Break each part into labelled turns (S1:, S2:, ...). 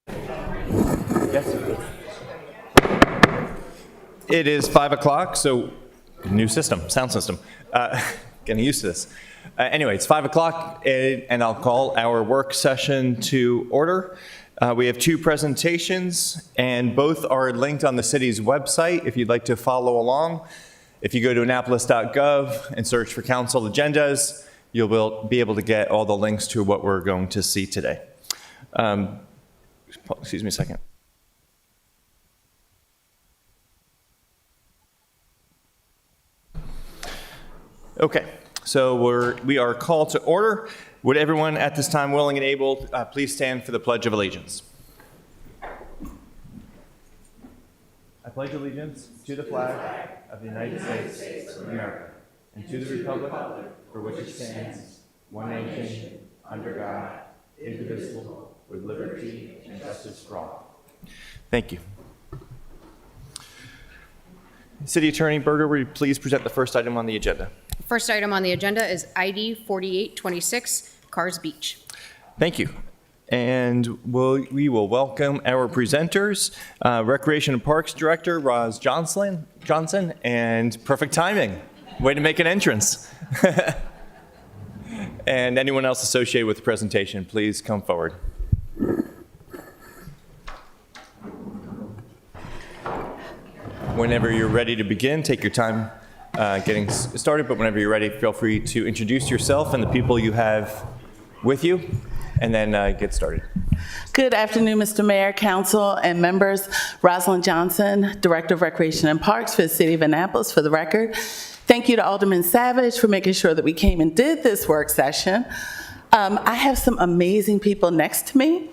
S1: Yes. It is 5 o'clock, so new system, sound system. Getting used to this. Anyway, it's 5 o'clock, and I'll call our work session to order. We have two presentations, and both are linked on the city's website if you'd like to follow along. If you go to annapolis.gov and search for council agendas, you'll be able to get all the links to what we're going to see today. Excuse me a second. Okay, so we are called to order. Would everyone at this time willing and able please stand for the Pledge of Allegiance? I pledge allegiance to the flag of the United States of America and to the republic for which it stands, one nation, under God, indivisible, with liberty and justice for all. Thank you. City Attorney Berger, will you please present the first item on the agenda?
S2: First item on the agenda is ID 4826, Cars Beach. Thank you.
S1: And we will welcome our presenters, Recreation and Parks Director Roz Johnson, and perfect timing. Way to make an entrance. And anyone else associated with the presentation, please come forward. Whenever you're ready to begin, take your time getting started, but whenever you're ready, feel free to introduce yourself and the people you have with you, and then get started.
S3: Good afternoon, Mr. Mayor, Council, and members. Rosalind Johnson, Director of Recreation and Parks for the City of Annapolis. For the record, thank you to Alderman Savage for making sure that we came and did this work session. I have some amazing people next to me.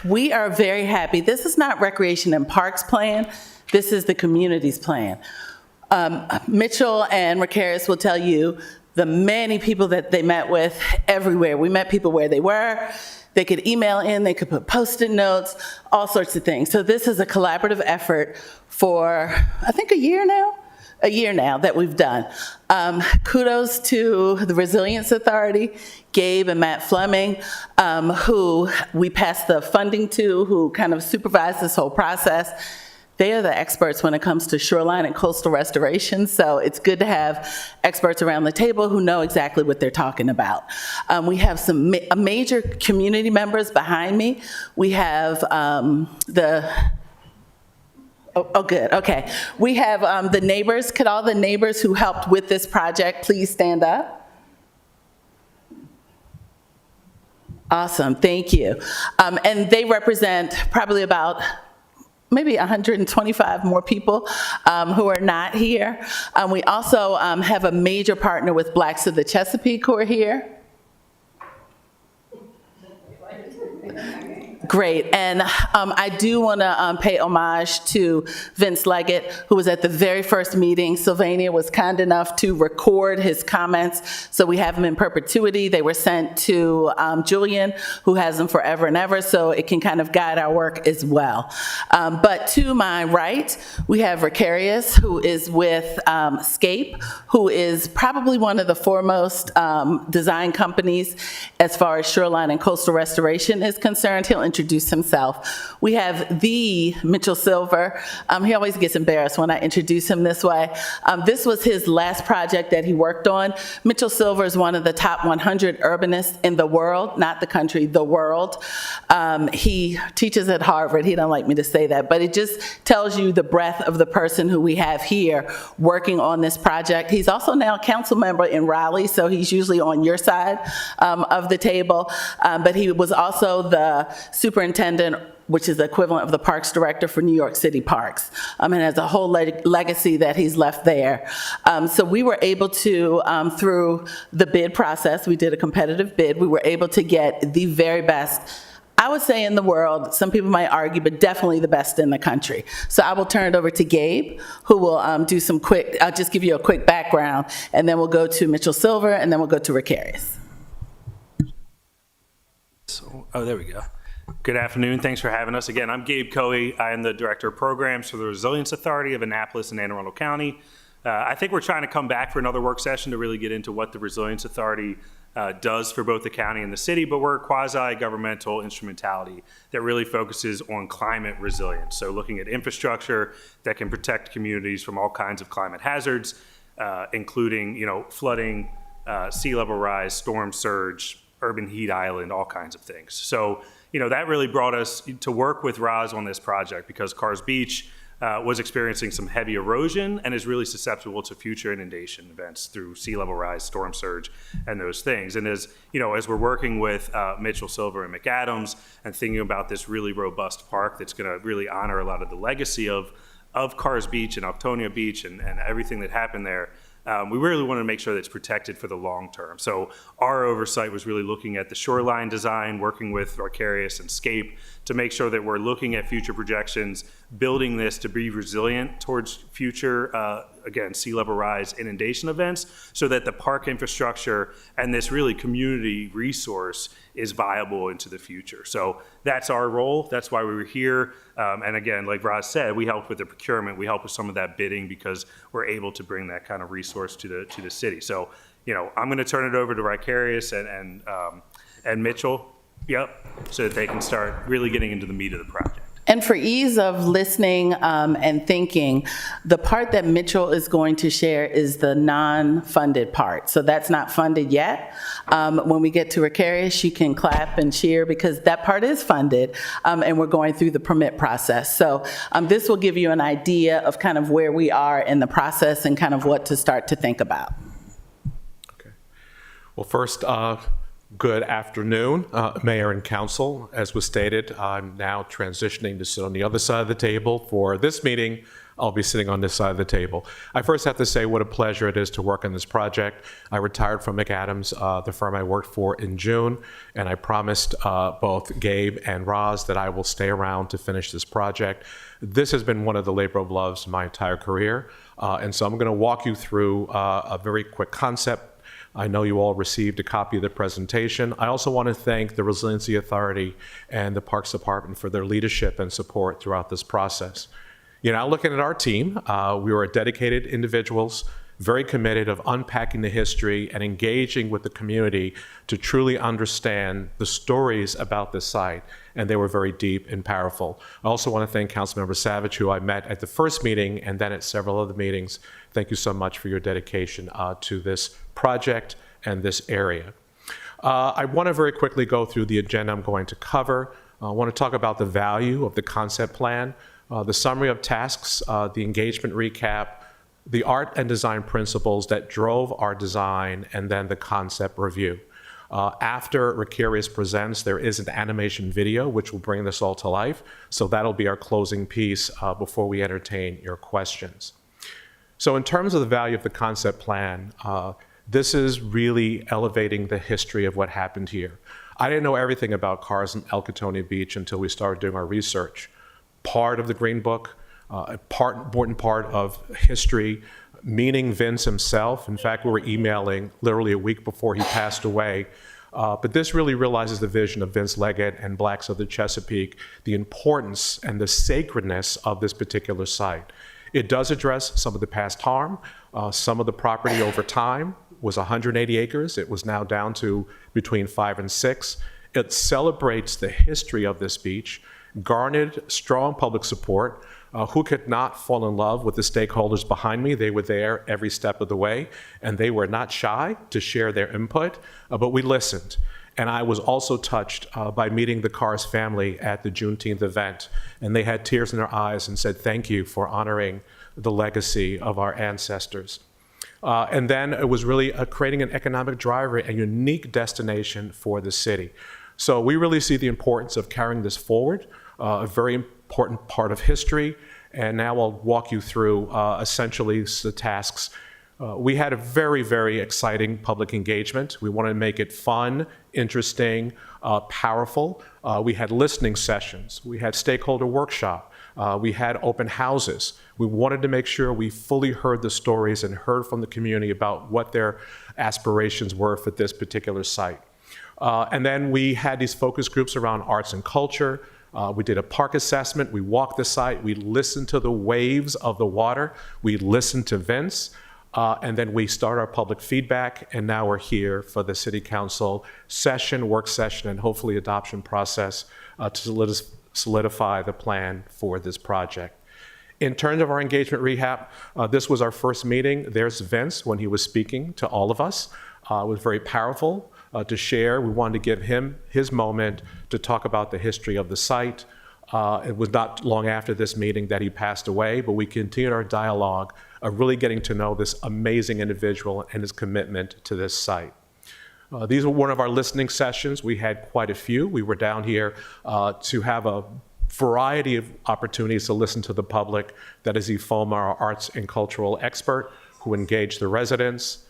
S3: We are very happy. This is not Recreation and Parks plan. This is the community's plan. Mitchell and Ricarius will tell you the many people that they met with everywhere. We met people where they were. They could email in, they could put Post-it notes, all sorts of things. So this is a collaborative effort for, I think, a year now that we've done. Kudos to the Resilience Authority, Gabe and Matt Fleming, who we passed the funding to, who kind of supervised this whole process. They are the experts when it comes to shoreline and coastal restoration, so it's good to have experts around the table who know exactly what they're talking about. We have some major community members behind me. We have good, okay. We have the neighbors. Could all the neighbors who helped with this project please stand up? Awesome, thank you. And they represent probably about maybe 125 more people who are not here. We also have a major partner with Blacks of the Chesapeake who are here. Great, and I do want to pay homage to Vince Leggett, who was at the very first meeting. Sylvania was kind enough to record his comments, so we have them in perpetuity. They were sent to Julian, who has them forever and ever, so it can kind of guide our work as well. But to my right, we have Ricarius, who is with Scape, who is probably one of the foremost design companies as far as shoreline and coastal restoration is concerned. He'll introduce himself. We have the Mitchell Silver. He always gets embarrassed when I introduce him this way. This was his last project that he worked on. Mitchell Silver is one of the top 100 urbanists in the world, not the country, the world. He teaches at Harvard. He don't like me to say that, but it just tells you the breadth of the person who we have here working on this project. He's also now a council member in Raleigh, so he's usually on your side of the table, but he was also the superintendent, which is the equivalent of the parks director for New York City Parks, and has a whole legacy that he's left there. So we were able to, through the bid process, we did a competitive bid, we were able to get the very best, I would say, in the world. Some people might argue, but definitely the best in the country. So I will turn it over to Gabe, who will do some quick, I'll just give you a quick background, and then we'll go to Mitchell Silver, and then we'll go to Ricarius.
S4: Oh, there we go. Good afternoon. Thanks for having us. Again, I'm Gabe Coey. I am the Director of Programs for the Resilience Authority of Annapolis and Anne Arundel County. I think we're trying to come back for another work session to really get into what the Resilience Authority does for both the county and the city, but we're a quasi-governmental instrumentality that really focuses on climate resilience. So looking at infrastructure that can protect communities from all kinds of climate hazards, including, flooding, sea level rise, storm surge, urban heat island, all kinds of things. So, that really brought us to work with Roz on this project because Carr's Beach was experiencing some heavy erosion and is really susceptible to future inundation events through sea level rise, storm surge, and those things. And as we're working with Mitchell Silver and McAdams and thinking about this really robust park that's going to really honor a lot of the legacy of Carr's Beach and Altonia Beach and everything that happened there, we really want to make sure that it's protected for the long term. So our oversight was really looking at the shoreline design, working with Vicarious and Scape to make sure that we're looking at future projections, building this to be resilient towards future, again, sea level rise inundation events, so that the park infrastructure and this really community resource is viable into the future. So that's our role. That's why we were here. And again, like Roz said, we helped with the procurement. We helped with some of that bidding because we're able to bring that kind of resource to the city. So, I'm going to turn it over to Vicarious and Mitchell, so that they can start really getting into the meat of the project.
S3: And for ease of listening and thinking, the part that Mitchell is going to share is the non-funded part. So that's not funded yet. When we get to Vicarious, you can clap and cheer because that part is funded, and we're going through the permit process. So this will give you an idea of kind of where we are in the process and kind of what to start to think about.
S5: Okay. Well, first, good afternoon, Mayor and Council. As was stated, I'm now transitioning to sit on the other side of the table. For this meeting, I'll be sitting on this side of the table. I first have to say what a pleasure it is to work on this project. I retired from McAdams, the firm I worked for, in June, and I promised both Gabe and Roz that I will stay around to finish this project. This has been one of the labor of loves my entire career, and so I'm going to walk you through a very quick concept. I know you all received a copy of the presentation. I also want to thank the Resiliency Authority and the Parks Department for their leadership and support throughout this process. Looking at our team, we were dedicated individuals, very committed of unpacking the history and engaging with the community to truly understand the stories about this site, and they were very deep and powerful. I also want to thank Councilmember Savage, who I met at the first meeting and then at several other meetings. Thank you so much for your dedication to this project and this area. I want to very quickly go through the agenda I'm going to cover. I want to talk about the value of the concept plan, the summary of tasks, the engagement recap, the art and design principles that drove our design, and then the concept review. After Vicarious presents, there is an animation video which will bring this all to life, so that'll be our closing piece before we entertain your questions. So in terms of the value of the concept plan, this is really elevating the history of what happened here. I didn't know everything about Carr's and Altonia Beach until we started doing our research. Part of the Green Book, important part of history, meaning Vince himself. In fact, we were emailing literally a week before he passed away. But this really realizes the vision of Vince Leggett and Blacks of the Chesapeake, the importance and the sacredness of this particular site. It does address some of the past harm. Some of the property over time was 180 acres. It was now down to between 5 and 6. It celebrates the history of this beach, garnered strong public support. Who could not fall in love with the stakeholders behind me? They were there every step of the way, and they were not shy to share their input, but we listened. And I was also touched by meeting the Carr's family at the Juneteenth event, and they had tears in their eyes and said, thank you for honoring the legacy of our ancestors. And then it was really creating an economic driver, a unique destination for the city. So we really see the importance of carrying this forward, a very important part of history. And now I'll walk you through essentially the tasks. We had a very, very exciting public engagement. We wanted to make it fun, interesting, powerful. We had listening sessions. We had stakeholder workshop. We had open houses. We wanted to make sure we fully heard the stories and heard from the community about what their aspirations were for this particular site. And then we had these focus groups around arts and culture. We did a park assessment. We walked the site. We listened to the waves of the water. We listened to Vince. And then we start our public feedback, and now we're here for the City Council session, work session, and hopefully adoption process to solidify the plan for this project. In terms of our engagement rehab, this was our first meeting. There's Vince when he was speaking to all of us. It was very powerful to share. We wanted to give him his moment to talk about the history of the site. It was not long after this meeting that he passed away, but we continued our dialogue of really getting to know this amazing individual and his commitment to this site. These were one of our listening sessions. We had quite a few. We were down here to have a variety of opportunities to listen to the public. That is Ifoma, our arts and cultural expert, who engaged the residents.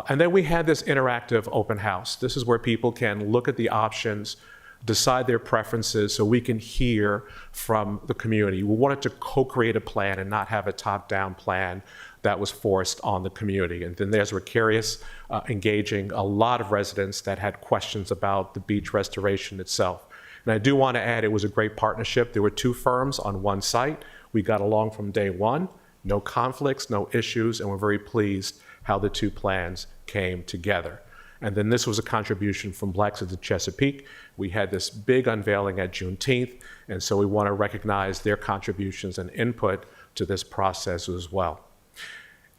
S5: And then we had this interactive open house. This is where people can look at the options, decide their preferences, so we can hear from the community. We wanted to co-create a plan and not have a top-down plan that was forced on the community. And then there's Ricarius engaging a lot of residents that had questions about the beach restoration itself. And I do want to add, it was a great partnership. There were two firms on one site. We got along from day one, no conflicts, no issues, and we're very pleased how the two plans came together. And then this was a contribution from Blacks of the Chesapeake. We had this big unveiling at Juneteenth, and so we want to recognize their contributions and input to this process as well.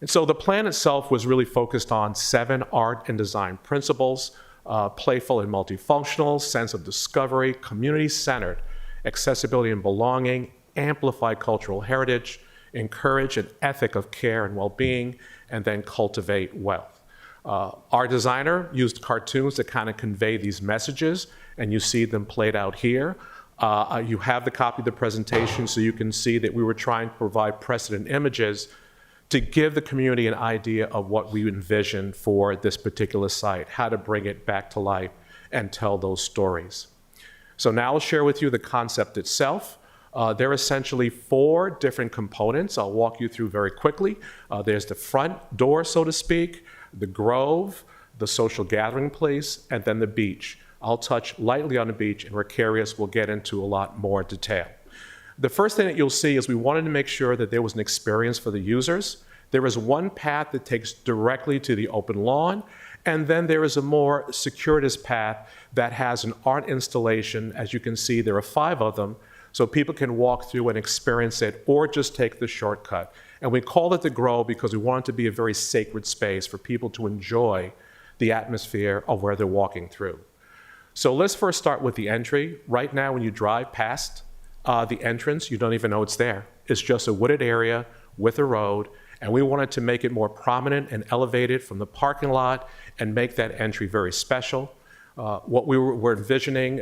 S5: And so the plan itself was really focused on 7 art and design principles: playful and multifunctional, sense of discovery, community-centered, accessibility and belonging, amplify cultural heritage, encourage an ethic of care and well-being, and then cultivate wealth. Our designer used cartoons to kind of convey these messages, and you see them played out here. You have the copy of the presentation, so you can see that we were trying to provide precedent images to give the community an idea of what we envisioned for this particular site, how to bring it back to life and tell those stories. So now I'll share with you the concept itself. There are essentially 4 different components I'll walk you through very quickly. There's the front door, so to speak, the grove, the social gathering place, and then the beach. I'll touch lightly on the beach, and Ricarius will get into a lot more detail. The first thing that you'll see is we wanted to make sure that there was an experience for the users. There is one path that takes directly to the open lawn, and then there is a more circuitous path that has an art installation. As you can see, there are 5 of them, so people can walk through and experience it or just take the shortcut. And we call it the Grove because we want it to be a very sacred space for people to enjoy the atmosphere of where they're walking through. So let's first start with the entry. Right now, when you drive past the entrance, you don't even know it's there. It's just a wooded area with a road, and we wanted to make it more prominent and elevated from the parking lot and make that entry very special. What we were envisioning,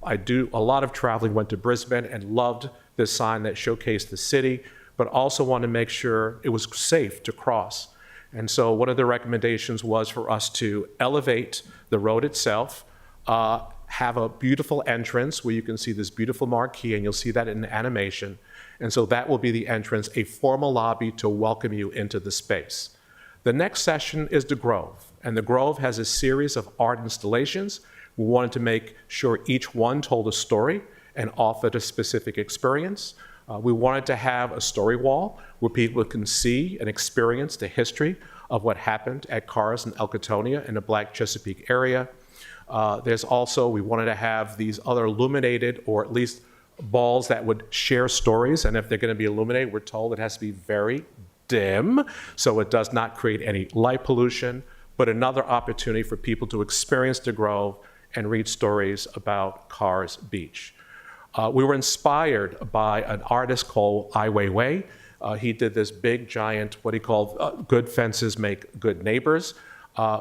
S5: I do a lot of traveling, went to Brisbane and loved this sign that showcased the city, but also wanted to make sure it was safe to cross. And so one of the recommendations was for us to elevate the road itself, have a beautiful entrance where you can see this beautiful marquee, and you'll see that in the animation. And so that will be the entrance, a formal lobby to welcome you into the space. The next session is the Grove, and the Grove has a series of art installations. We wanted to make sure each one told a story and offered a specific experience. We wanted to have a story wall where people can see and experience the history of what happened at Carr's and Elkatonia in the Black Chesapeake area. There's also, we wanted to have these other illuminated, or at least balls that would share stories, and if they're going to be illuminated, we're told it has to be very dim, so it does not create any light pollution, but another opportunity for people to experience the Grove and read stories about Carr's Beach. We were inspired by an artist called Ai Weiwei. He did this big, giant, what he called good fences make good neighbors.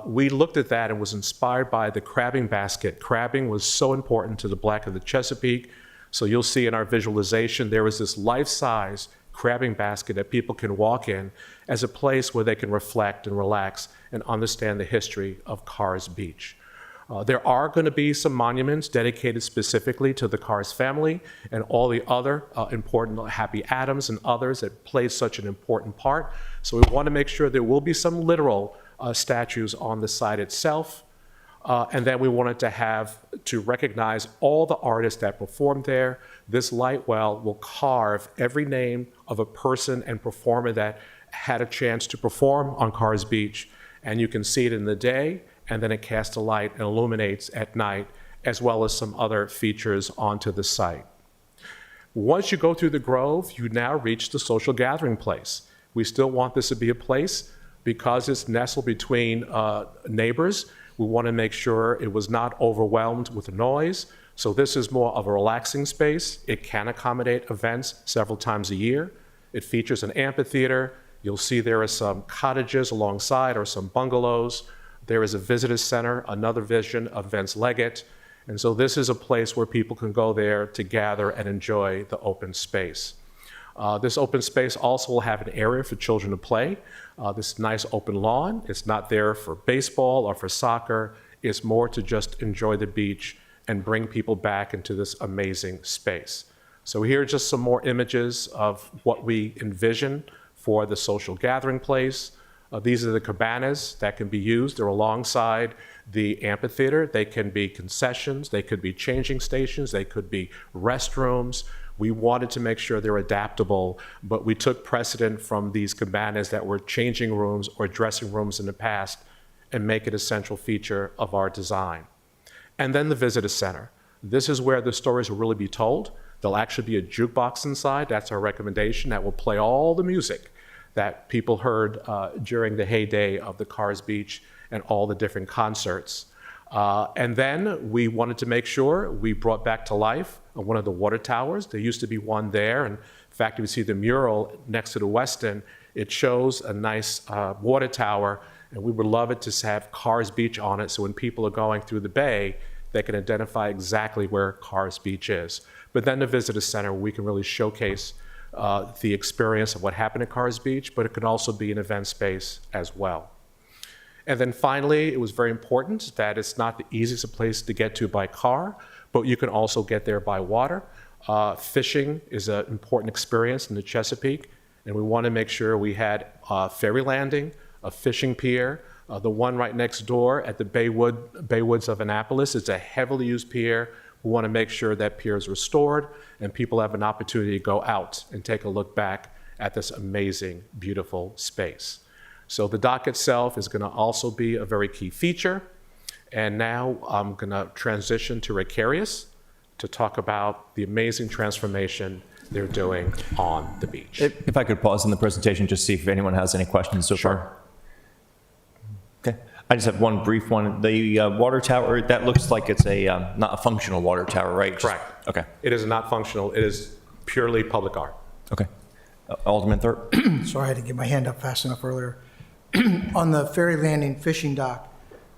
S5: We looked at that and was inspired by the crabbing basket. Crabbing was so important to the Black of the Chesapeake. So you'll see in our visualization, there is this life-size crabbing basket that people can walk in as a place where they can reflect and relax and understand the history of Carr's Beach. There are going to be some monuments dedicated specifically to the Carr's family and all the other important Happy Adams and others that play such an important part. So we want to make sure there will be some literal statues on the site itself. And then we wanted to recognize all the artists that performed there. This light well will carve every name of a person and performer that had a chance to perform on Cars Beach, and you can see it in the day, and then it casts a light and illuminates at night, as well as some other features onto the site. Once you go through the Grove, you now reach the social gathering place. We still want this to be a place because it's nestled between neighbors. We want to make sure it was not overwhelmed with noise. So this is more of a relaxing space. It can accommodate events several times a year. It features an amphitheater. You'll see there are some cottages alongside or some bungalows. There is a visitor center, another vision of Vince Leggett. And so this is a place where people can go there to gather and enjoy the open space. This open space also will have an area for children to play. This nice open lawn. It's not there for baseball or for soccer. It's more to just enjoy the beach and bring people back into this amazing space. So here are just some more images of what we envision for the social gathering place. These are the cabanas that can be used. They're alongside the amphitheater. They can be concessions. They could be changing stations. They could be restrooms. We wanted to make sure they're adaptable, but we took precedent from these cabanas that were changing rooms or dressing rooms in the past and make it a central feature of our design. And then the visitor center. This is where the stories will really be told. There'll actually be a jukebox inside. That's our recommendation. That will play all the music that people heard during the heyday of the Cars Beach and all the different concerts. And then we wanted to make sure we brought back to life one of the water towers. There used to be one there. And in fact, if you see the mural next to the Westin, it shows a nice water tower. And we would love it to have Cars Beach on it, so when people are going through the bay, they can identify exactly where Cars Beach is. But then the visitor center, we can really showcase the experience of what happened at Cars Beach, but it can also be an event space as well. And then finally, it was very important that it's not the easiest place to get to by car, but you can also get there by water. Fishing is an important experience in the Chesapeake, and we want to make sure we had a ferry landing, a fishing pier. The one right next door at the Baywoods of Annapolis, it's a heavily used pier. We want to make sure that pier is restored and people have an opportunity to go out and take a look back at this amazing, beautiful space. So the dock itself is going to also be a very key feature. And now I'm going to transition to Ricarius to talk about the amazing transformation they're doing on the beach.
S1: If I could pause in the presentation, just see if anyone has any questions so far. Okay. I just have one brief one. The water tower, that looks like it's a not a functional water tower, right?
S5: Correct.
S1: Okay.
S5: It is not functional. It is purely public art.
S1: Okay. Alderman Thurp.
S6: Sorry, I had to get my hand up fast enough earlier. On the ferry landing fishing dock,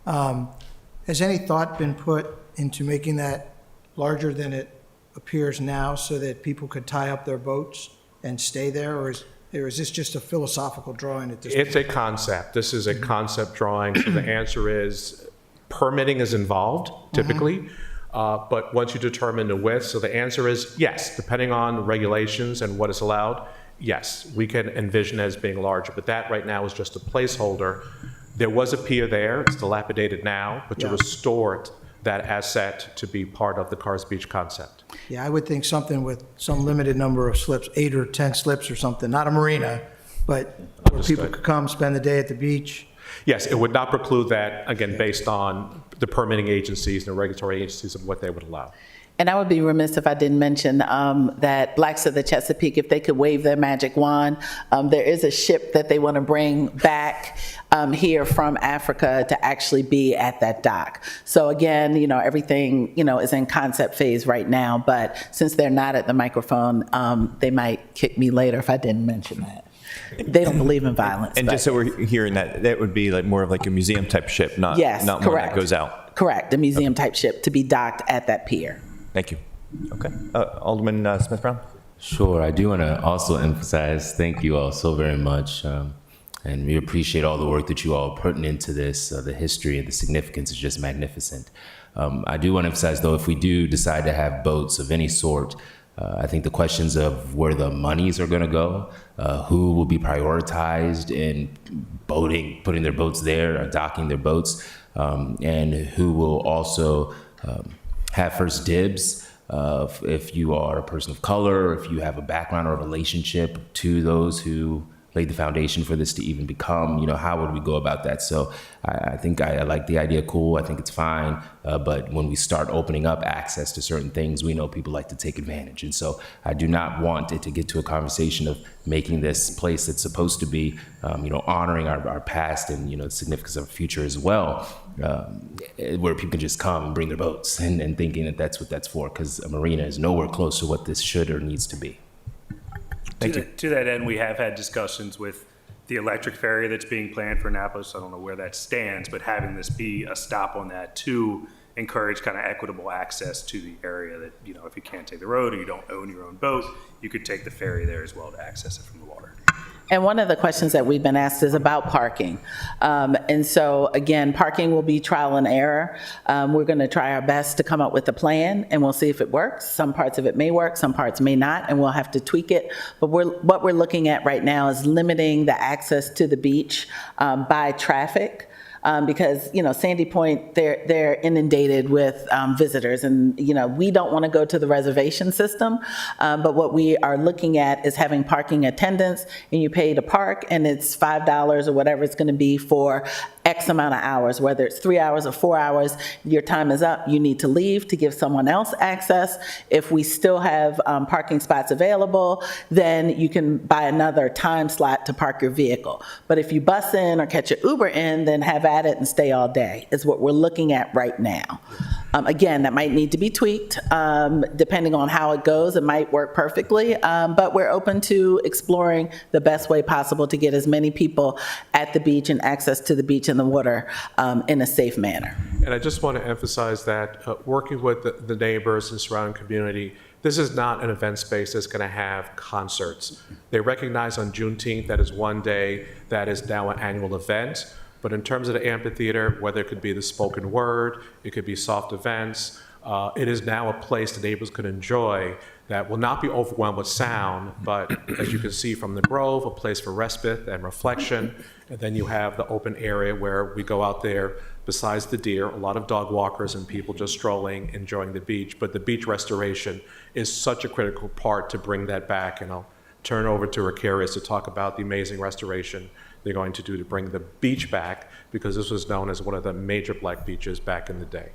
S6: has any thought been put into making that larger than it appears now so that people could tie up their boats and stay there? Or is this just a philosophical drawing at this point?
S5: It's a concept. This is a concept drawing. So the answer is permitting is involved typically, but once you determine the width, so the answer is yes, depending on regulations and what is allowed, yes, we can envision it as being larger, but that right now is just a placeholder. There was a pier there, it's dilapidated now, but to restore that asset to be part of the Cars Beach concept.
S6: Yeah, I would think something with some limited number of slips, 8 or 10 slips or something, not a marina, but where people could come, spend the day at the beach.
S5: Yes, it would not preclude that, again, based on the permitting agencies and the regulatory agencies of what they would allow.
S3: And I would be remiss if I didn't mention that Blacks of the Chesapeake, if they could wave their magic wand, there is a ship that they want to bring back here from Africa to actually be at that dock. So again, everything, is in concept phase right now, but since they're not at the microphone, they might kick me later if I didn't mention that. They don't believe in violence.
S1: And just so we're hearing that would be like more of like a museum type ship, not one that goes out.
S3: Correct, a museum type ship to be docked at that pier.
S1: Thank you. Okay. Alderman Smith-Brown?
S7: Sure. I do want to also emphasize, thank you all so very much. And we appreciate all the work that you all are putting into this. The history and the significance is just magnificent. I do want to emphasize, though, if we do decide to have boats of any sort, I think the questions of where the monies are going to go, who will be prioritized in boating, putting their boats there, or docking their boats, and who will also have first dibs if you are a person of color, if you have a background or a relationship to those who laid the foundation for this to even become. How would we go about that? So I think I like the idea. Cool. I think it's fine. But when we start opening up access to certain things, we know people like to take advantage. And so I do not want it to get to a conversation of making this place that's supposed to be, honoring our past and, the significance of our future as well, where people can just come and bring their boats and thinking that that's what that's for, because a marina is nowhere close to what this should or needs to be.
S1: Thank you.
S4: To that end, we have had discussions with the electric ferry that's being planned for Annapolis. I don't know where that stands, but having this be a stop on that to encourage kind of equitable access to the area that, if you can't take the road or you don't own your own boat, you could take the ferry there as well to access it from the water.
S3: And one of the questions that we've been asked is about parking. And so, again, parking will be trial and error. We're going to try our best to come up with a plan, and we'll see if it works. Some parts of it may work, some parts may not, and we'll have to tweak it. But what we're looking at right now is limiting the access to the beach by traffic. Because, Sandy Point, they're inundated with visitors, and, we don't want to go to the reservation system, but what we are looking at is having parking attendants, and you pay to park, and it's $5 or whatever it's going to be for X amount of hours, whether it's 3 hours or 4 hours, your time is up, you need to leave to give someone else access. If we still have parking spots available, then you can buy another time slot to park your vehicle. But if you bus in or catch an Uber in, then have at it and stay all day, is what we're looking at right now. Again, that might need to be tweaked, depending on how it goes. It might work perfectly, but we're open to exploring the best way possible to get as many people at the beach and access to the beach and the water in a safe manner.
S5: And I just want to emphasize that working with the neighbors and surrounding community, this is not an event space that's going to have concerts. They recognize on Juneteenth that is one day that is now an annual event. But in terms of the amphitheater, whether it could be the spoken word, it could be soft events, it is now a place the neighbors could enjoy that will not be overwhelmed with sound, but as you can see from the Grove, a place for respite and reflection. And then you have the open area where we go out there, besides the deer, a lot of dog walkers and people just strolling, enjoying the beach. But the beach restoration is such a critical part to bring that back. And I'll turn over to Ricarius to talk about the amazing restoration they're going to do to bring the beach back, because this was known as one of the major black beaches back in the day.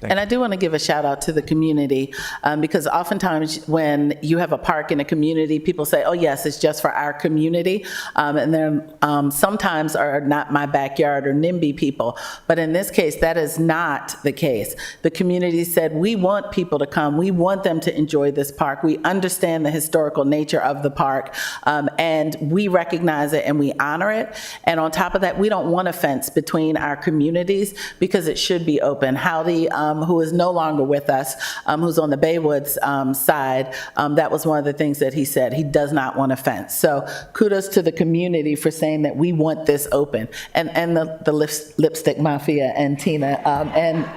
S3: And I do want to give a shout out to the community, because oftentimes when you have a park in a community, people say, oh yes, it's just for our community. And then sometimes are not my backyard or NIMBY people. But in this case, that is not the case. The community said, we want people to come. We want them to enjoy this park. We understand the historical nature of the park, and we recognize it and we honor it. And on top of that, we don't want a fence between our communities, because it should be open. Howdy, who is no longer with us, who's on the Baywoods side, that was one of the things that he said. He does not want a fence. So kudos to the community for saying that we want this open. And the Lipstick Mafia and Tina, and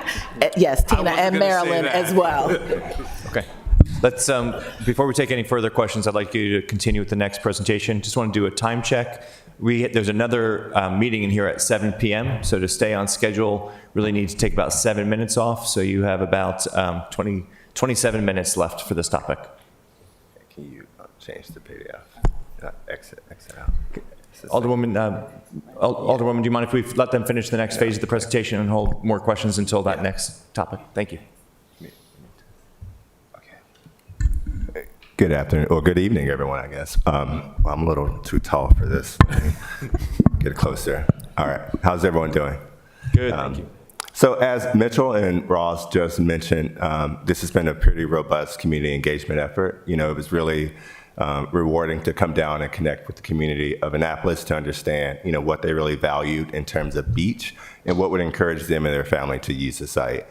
S3: yes, Tina and Marilyn as well.
S1: Okay. Let's, before we take any further questions, I'd like you to continue with the next presentation. Just want to do a time check. There's another meeting in here at 7 p.m., so to stay on schedule, really need to take about 7 minutes off, so you have about 27 minutes left for this topic.
S8: Can you change the PDF? Exit out.
S1: Alderwoman, do you mind if we let them finish the next phase of the presentation and hold more questions until that next topic? Thank you.
S8: Good afternoon, or good evening, everyone, I guess. I'm a little too tall for this. Get closer. All right, how's everyone doing?
S1: Good, thank you.
S8: So as Mitchell and Ross just mentioned, this has been a pretty robust community engagement effort. It was really rewarding to come down and connect with the community of Annapolis to understand, what they really valued in terms of beach and what would encourage them and their family to use the site.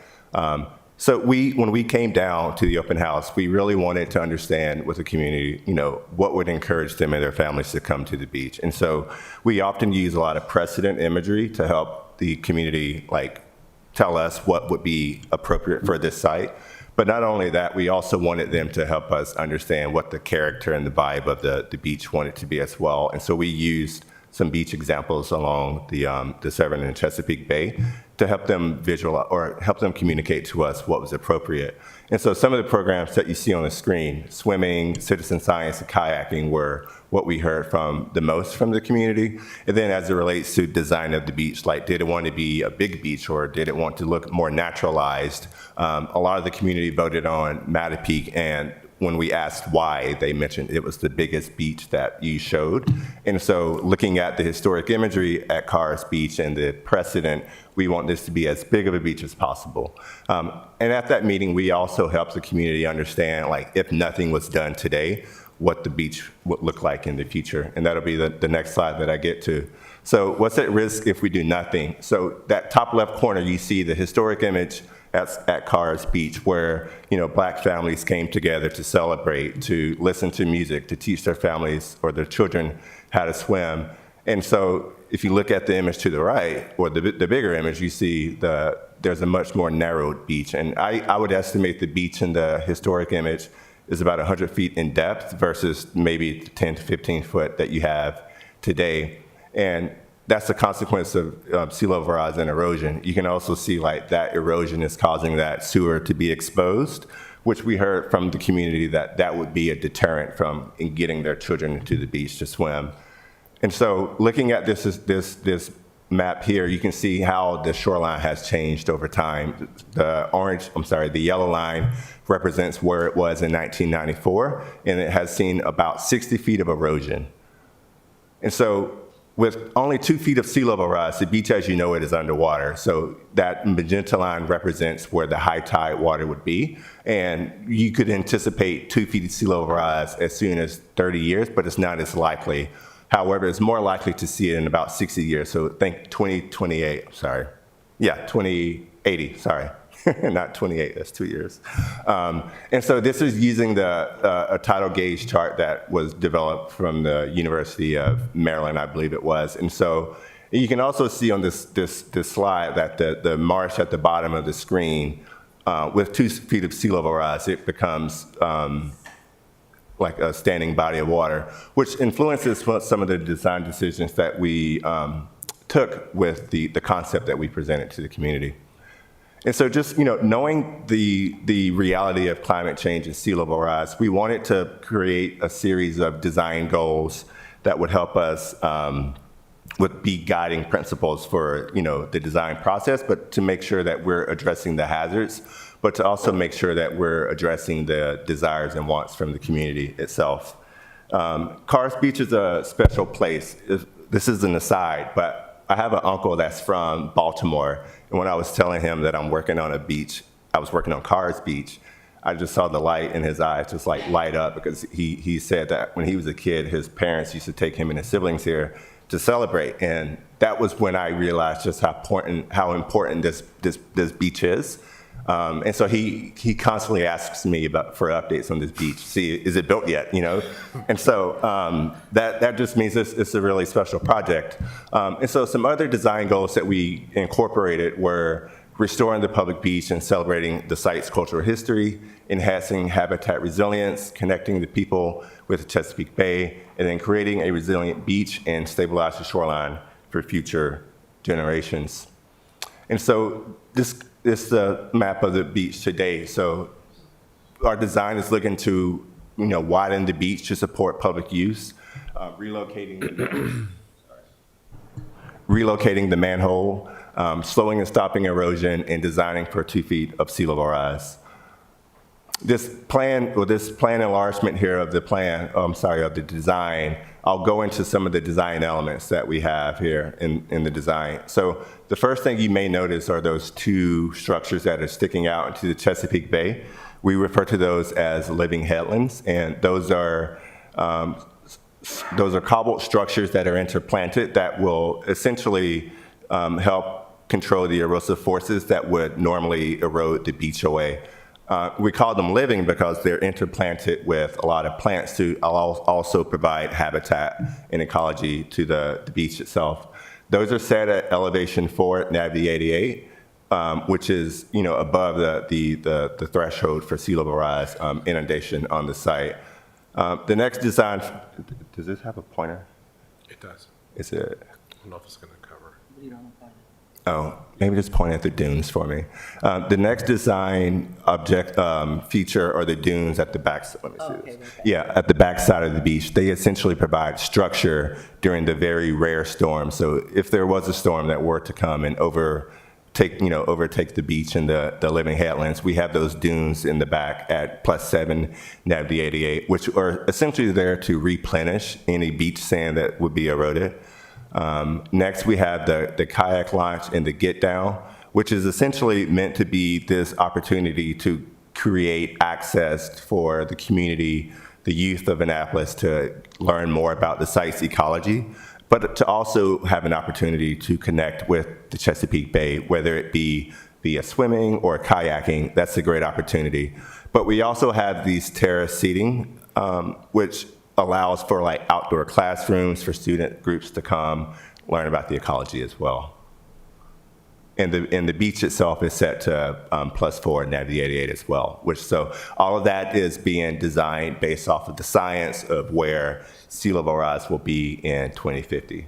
S8: So when we came down to the open house, we really wanted to understand with the community, what would encourage them and their families to come to the beach. And so we often use a lot of precedent imagery to help the community, tell us what would be appropriate for this site. But not only that, we also wanted them to help us understand what the character and the vibe of the beach wanted to be as well. And so we used some beach examples along the Severn and Chesapeake Bay to help them visualize or help them communicate to us what was appropriate. And so some of the programs that you see on the screen, swimming, citizen science, and kayaking, were what we heard from the most from the community. And then as it relates to design of the beach, like did it want to be a big beach or did it want to look more naturalized? A lot of the community voted on Mattapique, and when we asked why, they mentioned it was the biggest beach that you showed. And so looking at the historic imagery at Carr's Beach and the precedent, we want this to be as big of a beach as possible. And at that meeting, we also helped the community understand, like, if nothing was done today, what the beach would look like in the future. And that'll be the next slide that I get to. So what's at risk if we do nothing? So that top left corner, you see the historic image at Carr's Beach, where Black families came together to celebrate, to listen to music, to teach their families or their children how to swim. And so if you look at the image to the right, or the bigger image, you see there's a much more narrowed beach. And I would estimate the beach in the historic image is about 100 feet in depth versus maybe 10 to 15 foot that you have today. And that's a consequence of sea level rise and erosion. You can also see like that erosion is causing that sewer to be exposed, which we heard from the community that would be a deterrent from getting their children to the beach to swim. And so looking at this map here, you can see how the shoreline has changed over time. The yellow line represents where it was in 1994, and it has seen about 60 feet of erosion. And so with only 2 feet of sea level rise, the beach as you know it is underwater. So that magenta line represents where the high tide water would be. And you could anticipate 2 feet of sea level rise as soon as 30 years, but it's not as likely. However, it's more likely to see it in about 60 years. So think 2028, 2080, sorry. Not 28, that's 2 years. And so this is using a tidal gauge chart that was developed from the University of Maryland, I believe it was. And so you can also see on this slide that the marsh at the bottom of the screen, with 2 feet of sea level rise, it becomes like a standing body of water, which influences some of the design decisions that we took with the concept that we presented to the community. And so just, knowing the reality of climate change and sea level rise, we wanted to create a series of design goals that would help us would be guiding principles for, the design process, but to make sure that we're addressing the hazards, but to also make sure that we're addressing the desires and wants from the community itself. Carr's Beach is a special place. This is an aside, but I have an uncle that's from Baltimore, and when I was telling him that I'm working on a beach, I was working on Carr's Beach, I just saw the light in his eyes just like light up, because he said that when he was a kid, his parents used to take him and his siblings here to celebrate, and that was when I realized just how important this beach is. And so he constantly asks me for updates on this beach. See, is it built yet? And so that just means it's a really special project. And so some other design goals that we incorporated were restoring the public beach and celebrating the site's cultural history, enhancing habitat resilience, connecting the people with the Chesapeake Bay, and then creating a resilient beach and stabilize the shoreline for future generations. And so this is the map of the beach today. So our design is looking to, widen the beach to support public use, relocating the manhole, slowing and stopping erosion, and designing for 2 feet of sea level rise. This plan enlargement here of the of the design, I'll go into some of the design elements that we have here in the design. So the first thing you may notice are those 2 structures that are sticking out into the Chesapeake Bay. We refer to those as living headlands, and those are cobbled structures that are interplanted that will essentially help control the erosive forces that would normally erode the beach away. We call them living because they're interplanted with a lot of plants to also provide habitat and ecology to the beach itself. Those are set at elevation 4 at NAVD 88, which is above the threshold for sea level rise inundation on the site. The next design, does this have a pointer?
S5: It does.
S8: Is it?
S5: I don't know if it's going to cover.
S8: maybe just point at the dunes for me. The next design feature are the dunes at the back. Let me see this. Yeah, at the back side of the beach. They essentially provide structure during the very rare storm. So if there was a storm that were to come and overtake the beach and the living headlands, we have those dunes in the back at +7 Navy 88, which are essentially there to replenish any beach sand that would be eroded. Next, we have the kayak launch and the get down, which is essentially meant to be this opportunity to create access for the community, the youth of Annapolis, to learn more about the site's ecology, but to also have an opportunity to connect with the Chesapeake Bay, whether it be via swimming or kayaking. That's a great opportunity. But we also have these terrace seating, which allows for like outdoor classrooms for student groups to come learn about the ecology as well. And the beach itself is set to +4 Navy 88 as well, so all of that is being designed based off of the science of where sea level rise will be in 2050.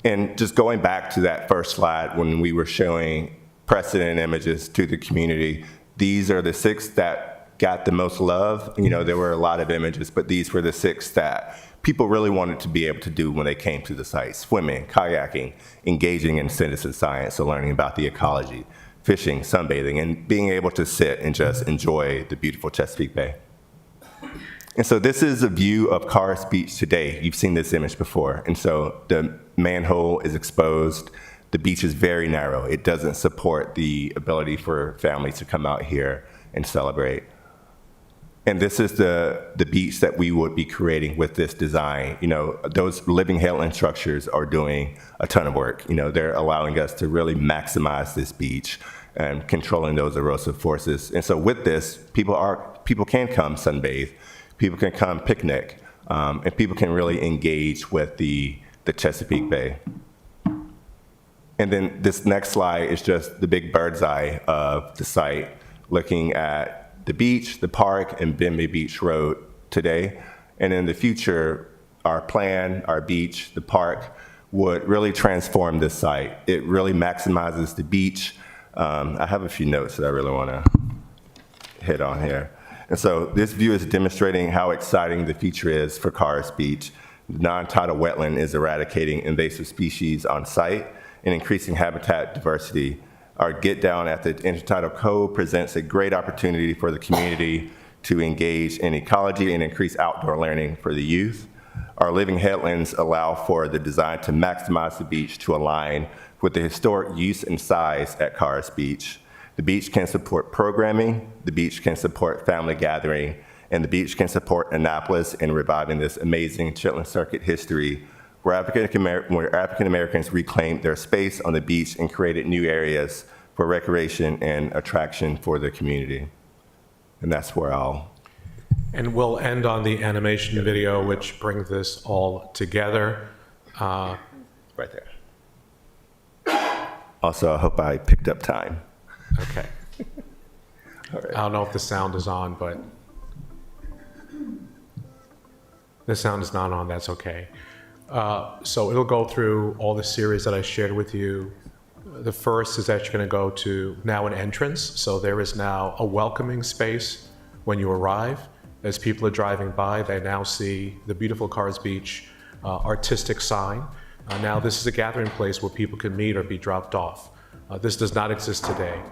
S8: And just going back to that first slide when we were showing precedent images to the community, these are the 6 that got the most love. There were a lot of images, but these were the 6 that people really wanted to be able to do when they came to the site: swimming, kayaking, engaging in citizen science, so learning about the ecology, fishing, sunbathing, and being able to sit and just enjoy the beautiful Chesapeake Bay. And so this is a view of Carr's Beach today. You've seen this image before. And so the manhole is exposed. The beach is very narrow. It doesn't support the ability for families to come out here and celebrate. And this is the beach that we would be creating with this design. Those living headland structures are doing a ton of work. They're allowing us to really maximize this beach and controlling those erosive forces. And so with this, people can come sunbathe, people can come picnic, and people can really engage with the Chesapeake Bay. And then this next slide is just the big bird's eye of the site, looking at the beach, the park, and Bimini Beach Road today. And in the future, our plan, our beach, the park would really transform this site. It really maximizes the beach. I have a few notes that I really want to hit on here. And so this view is demonstrating how exciting the future is for Carr's Beach. The non-tidal wetland is eradicating invasive species on site and increasing habitat diversity. Our Get Down at the Intertidal Cove presents a great opportunity for the community to engage in ecology and increase outdoor learning for the youth. Our living headlands allow for the design to maximize the beach to align with the historic use and size at Carr's Beach. The beach can support programming, the beach can support family gathering, and the beach can support Annapolis in reviving this amazing Chitlin Circuit history where African Americans reclaimed their space on the beach and created new areas for recreation and attraction for the community. And that's where
S5: And we'll end on the animation video, which brings this all together.
S8: Right there. Also, I hope I picked up time.
S5: Okay.
S8: All right.
S5: I don't know if the sound is on, but the sound is not on, that's okay. So it'll go through all the series that I shared with you. The first is actually going to go to now an entrance. So there is now a welcoming space when you arrive. As people are driving by, they now see the beautiful Carr's Beach artistic sign. Now this is a gathering place where people can meet or be dropped off. This does not exist today.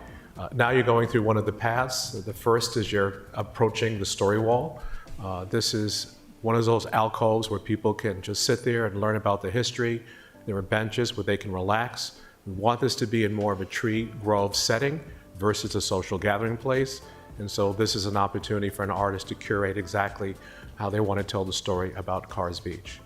S5: Now you're going through one of the paths. The first is you're approaching the story wall. This is one of those alcoves where people can just sit there and learn about the history. There are benches where they can relax. We want this to be in more of a tree grove setting versus a social gathering place. And so this is an opportunity for an artist to curate exactly how they want to tell the story about Carr's Beach.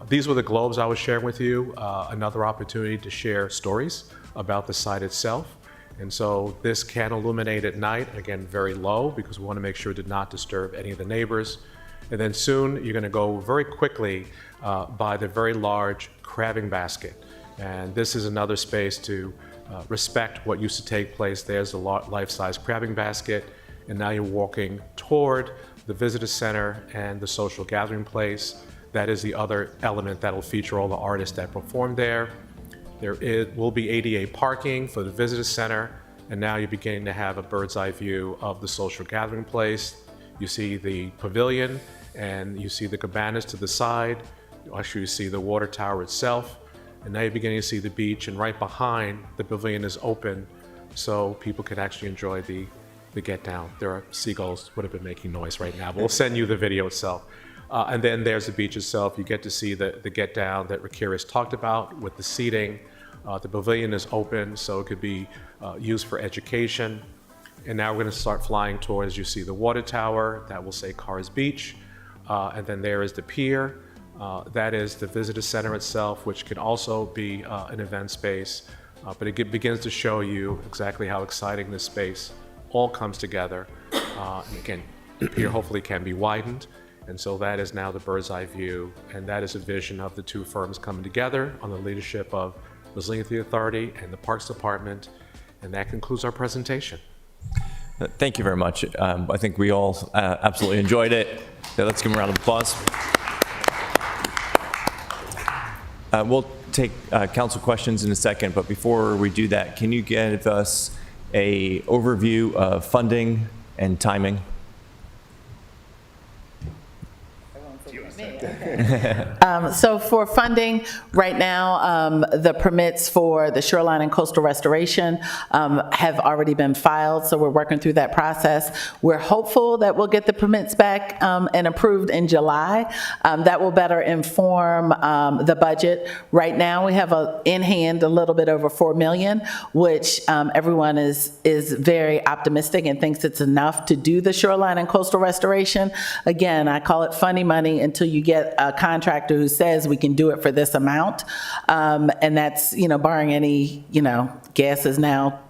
S5: These were the globes I was sharing with you, another opportunity to share stories about the site itself. And so this can illuminate at night, again, very low, because we want to make sure to not disturb any of the neighbors. And then soon you're going to go very quickly by the very large crabbing basket. And this is another space to respect what used to take place. There's the life-size crabbing basket. And now you're walking toward the visitor center and the social gathering place. That is the other element that will feature all the artists that perform there. Will be ADA parking for the visitor center, and now you're beginning to have a bird's eye view of the social gathering place. You see the pavilion, and you see the cabanas to the side. Actually, you see the water tower itself, and now you're beginning to see the beach, and right behind, the pavilion is open, so people can actually enjoy the get down. There are seagulls would have been making noise right now, but we'll send you the video itself. And then there's the beach itself. You get to see the get down that Rakira talked about with the seating. The pavilion is open, so it could be used for education. And now we're going to start flying towards, you see the water tower, that will say Cars Beach. And then there is the pier. That is the visitor center itself, which can also be an event space. But it begins to show you exactly how exciting this space all comes together. And again, the pier hopefully can be widened. And so that is now the bird's eye view. And that is a vision of the two firms coming together on the leadership of Resiliency Authority and the Parks Department. And that concludes our presentation.
S1: Thank you very much. I think we all absolutely enjoyed it. Yeah, let's give them a round of applause. We'll take council questions in a second, but before we do that, can you give us an overview of funding and timing?
S3: So for funding, right now, the permits for the shoreline and coastal restoration have already been filed, so we're working through that process. We're hopeful that we'll get the permits back and approved in July. That will better inform the budget. Right now, we have in hand a little bit over $4 million, which everyone is very optimistic and thinks it's enough to do the shoreline and coastal restoration. Again, I call it funny money until you get a contractor who says we can do it for this amount. And that's, barring any, gas is now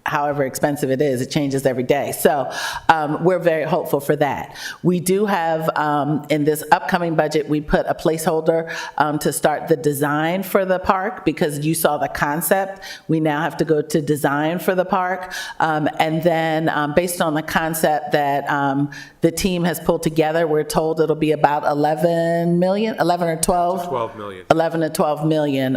S3: however expensive it is, it changes every day. So we're very hopeful for that. We do have, in this upcoming budget, we put a placeholder to start the design for the park, because you saw the concept. We now have to go to design for the park. And then based on the concept that the team has pulled together, we're told it'll be about 11 million, 11 or 12?
S5: 12 million.
S3: 11 to 12 million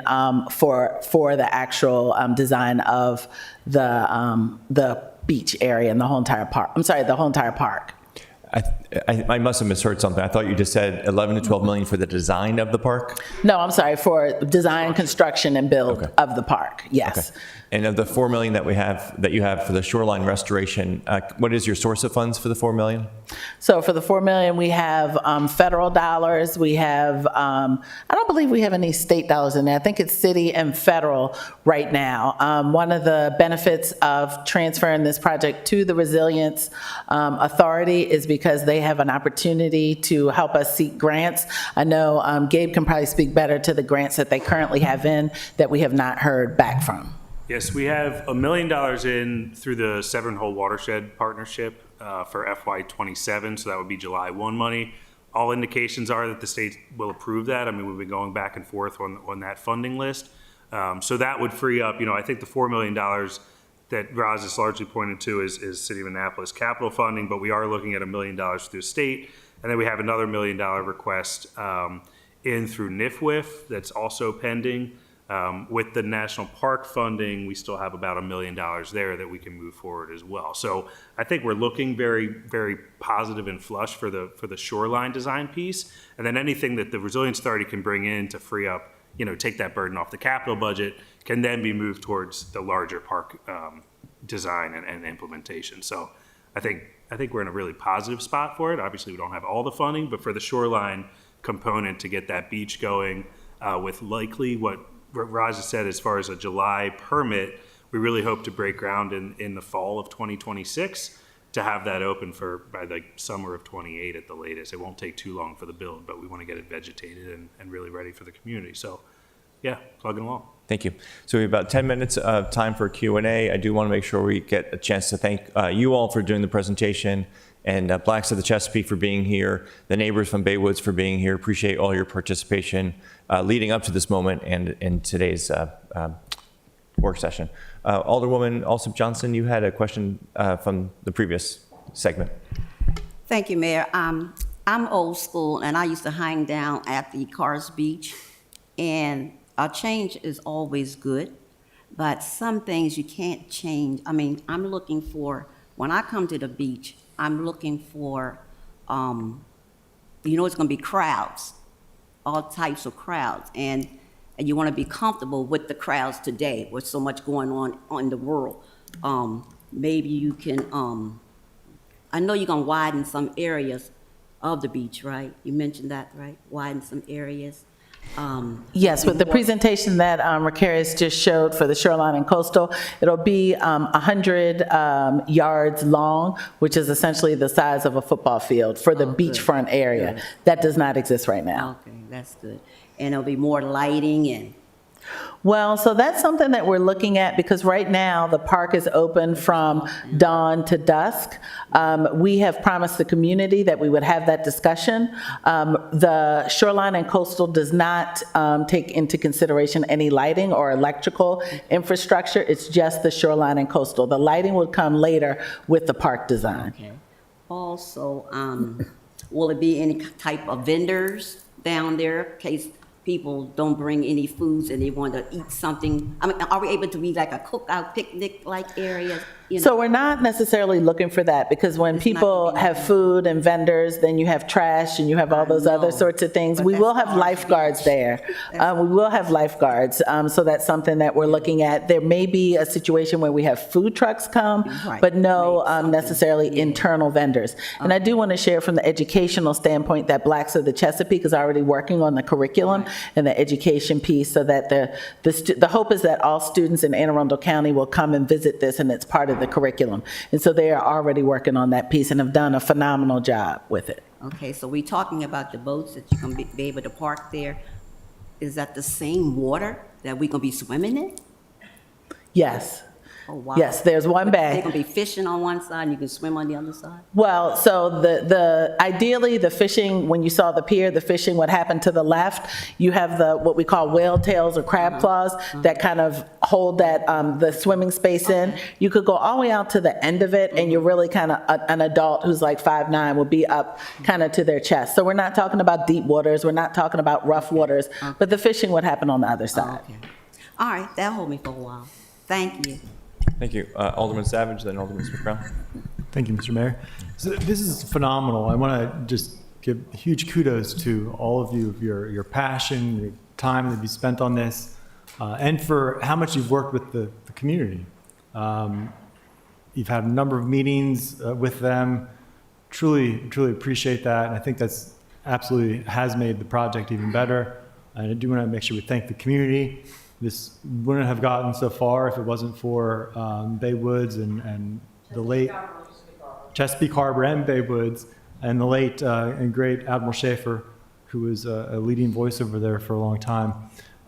S3: for the actual design of the beach area and the whole entire park. I'm sorry, the whole entire park.
S1: I must have misheard something. I thought you just said 11 to 12 million for the design of the park?
S3: No, I'm sorry, for design, construction, and build of the park, yes.
S1: Okay. And of the 4 million that you have for the shoreline restoration, what is your source of funds for the 4 million?
S3: So for the 4 million, we have federal dollars. We have, I don't believe we have any state dollars in there. I think it's city and federal right now. One of the benefits of transferring this project to the Resilience Authority is because they have an opportunity to help us seek grants. I know Gabe can probably speak better to the grants that they currently have in that we have not heard back from.
S4: Yes, we have $1 million in through the Severn Hole Watershed Partnership for FY27, so that would be July 1 money. All indications are that the state will approve that. I mean, we've been going back and forth on that funding list. So that would free up, I think the $4 million that Roz is largely pointed to is City of Annapolis capital funding, but we are looking at $1 million through the state. And then we have another $1 million request in through NIFWIF that's also pending. With the national park funding, we still have about $1 million there that we can move forward as well. So I think we're looking very, very positive and flush for the shoreline design piece. And then anything that the Resilience Authority can bring in to free up, take that burden off the capital budget can then be moved towards the larger park design and implementation. So I think we're in a really positive spot for it. Obviously, we don't have all the funding, but for the shoreline component to get that beach going with likely what Raja said, as far as a July permit, we really hope to break ground in the fall of 2026 to have that open by the summer of 28 at the latest. It won't take too long for the build, but we want to get it vegetated and really ready for the community. So yeah, plugging along.
S1: Thank you. So we have about 10 minutes of time for Q&A. I do want to make sure we get a chance to thank you all for doing the presentation, and Blacks of the Chesapeake for being here, the neighbors from Baywoods for being here. Appreciate all your participation leading up to this moment and in today's work session. Alderwoman Alsop Johnson, you had a question from the previous segment.
S9: Thank you, Mayor. I'm old school, and I used to hang down at the Cars Beach. And a change is always good, but some things you can't change. I mean, I'm looking for, when I come to the beach, I'm looking for, it's gonna be crowds, all types of crowds, and you wanna be comfortable with the crowds today, with so much going on in the world. Maybe you can, I know you're gonna widen some areas of the beach, right? You mentioned that, right? Widen some areas.
S3: Yes, with the presentation that Ricarius just showed for the shoreline and coastal, it'll be 100 yards long, which is essentially the size of a football field for the beachfront area. That does not exist right now.
S9: Okay, that's good. And there'll be more lighting and,
S3: Well, so that's something that we're looking at, because right now the park is open from dawn to dusk. We have promised the community that we would have that discussion. The shoreline and coastal does not take into consideration any lighting or electrical infrastructure. It's just the shoreline and coastal. The lighting will come later with the park design.
S9: okay. Also, will it be any type of vendors down there in case people don't bring any foods and they want to eat something? I mean, are we able to be like a cookout picnic-like area?
S3: So we're not necessarily looking for that, because when
S9: It's not
S3: people
S9: gonna be
S3: have
S9: that.
S3: food and vendors, then you have trash and you have all those other
S9: know,
S3: sorts of things.
S9: but
S3: We
S9: that's
S3: will have
S9: Mars
S3: lifeguards
S9: Beach.
S3: there. We will have lifeguards, so that's something that we're looking at. There may be a situation where we have food trucks come,
S9: Right,
S3: but no
S9: right, something,
S3: necessarily
S9: yeah.
S3: internal vendors. And I do want to share from the educational standpoint that Blacks of the Chesapeake is already working on the curriculum and the education piece, so that the hope is that all students in Anne Arundel County will come and visit this, and it's part of the curriculum. And so they are already working on that piece and have done a phenomenal job with it.
S9: Okay, so we talking about the boats that you're gonna be able to park there. Is that the same water that we're gonna be swimming in?
S3: Yes.
S9: Oh, wow.
S3: Yes, there's one
S9: They're
S3: bay.
S9: gonna be fishing on one side and you can swim on the other side?
S3: Well, so ideally, the fishing, when you saw the pier, the fishing would happen to the left. You have what we call whale tails or crab claws that kind of hold the swimming space in. You could go all the way out to the end of it, and you're really kind of, an adult who's like 5'9" will be up kind of to their chest. So we're not talking about deep waters, we're not talking about rough waters, but the fishing would happen on the other side.
S9: Okay. All right, that'll hold me for a while. Thank you.
S1: Thank you. Alderman Savage, then Alderman Smith-Brown.
S10: Thank you, Mr. Mayor. So this is phenomenal. I want to just give huge kudos to all of you, your passion, your time that you spent on this, and for how much you've worked with the community. You've had a number of meetings with them. Truly appreciate that. And I think that's absolutely has made the project even better. And I do want to make sure we thank the community. This wouldn't have gotten so far if it wasn't for Bay Woods and the late Chesapeake Harbor and Bay Woods, and the late and great Admiral Schaefer, who was a leading voice over there for a long time,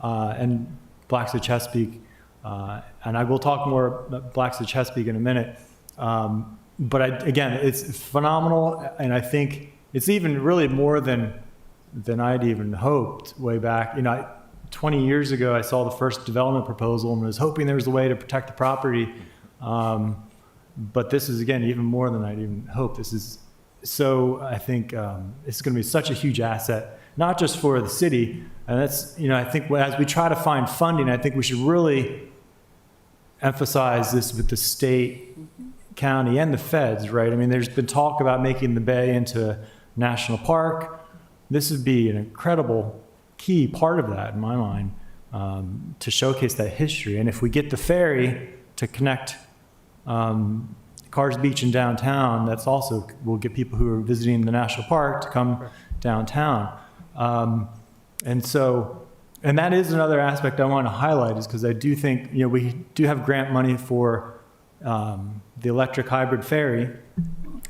S10: and Blacks of Chesapeake. And I will talk more about Blacks of Chesapeake in a minute. But again, it's phenomenal, and I think it's even really more than I'd even hoped way back. 20 years ago, I saw the first development proposal and was hoping there was a way to protect the property. But this is, again, even more than I'd even hoped. I think it's going to be such a huge asset, not just for the city. And that's, I think as we try to find funding, I think we should really emphasize this with the state, county, and the feds, right? I mean, there's been talk about making the bay into a national park. This would be an incredible key part of that, in my mind, to showcase that history. And if we get the ferry to connect Carrs Beach and downtown, that's also will get people who are visiting the national park to come downtown. And that is another aspect I want to highlight, is because I do think we do have grant money for the electric hybrid ferry.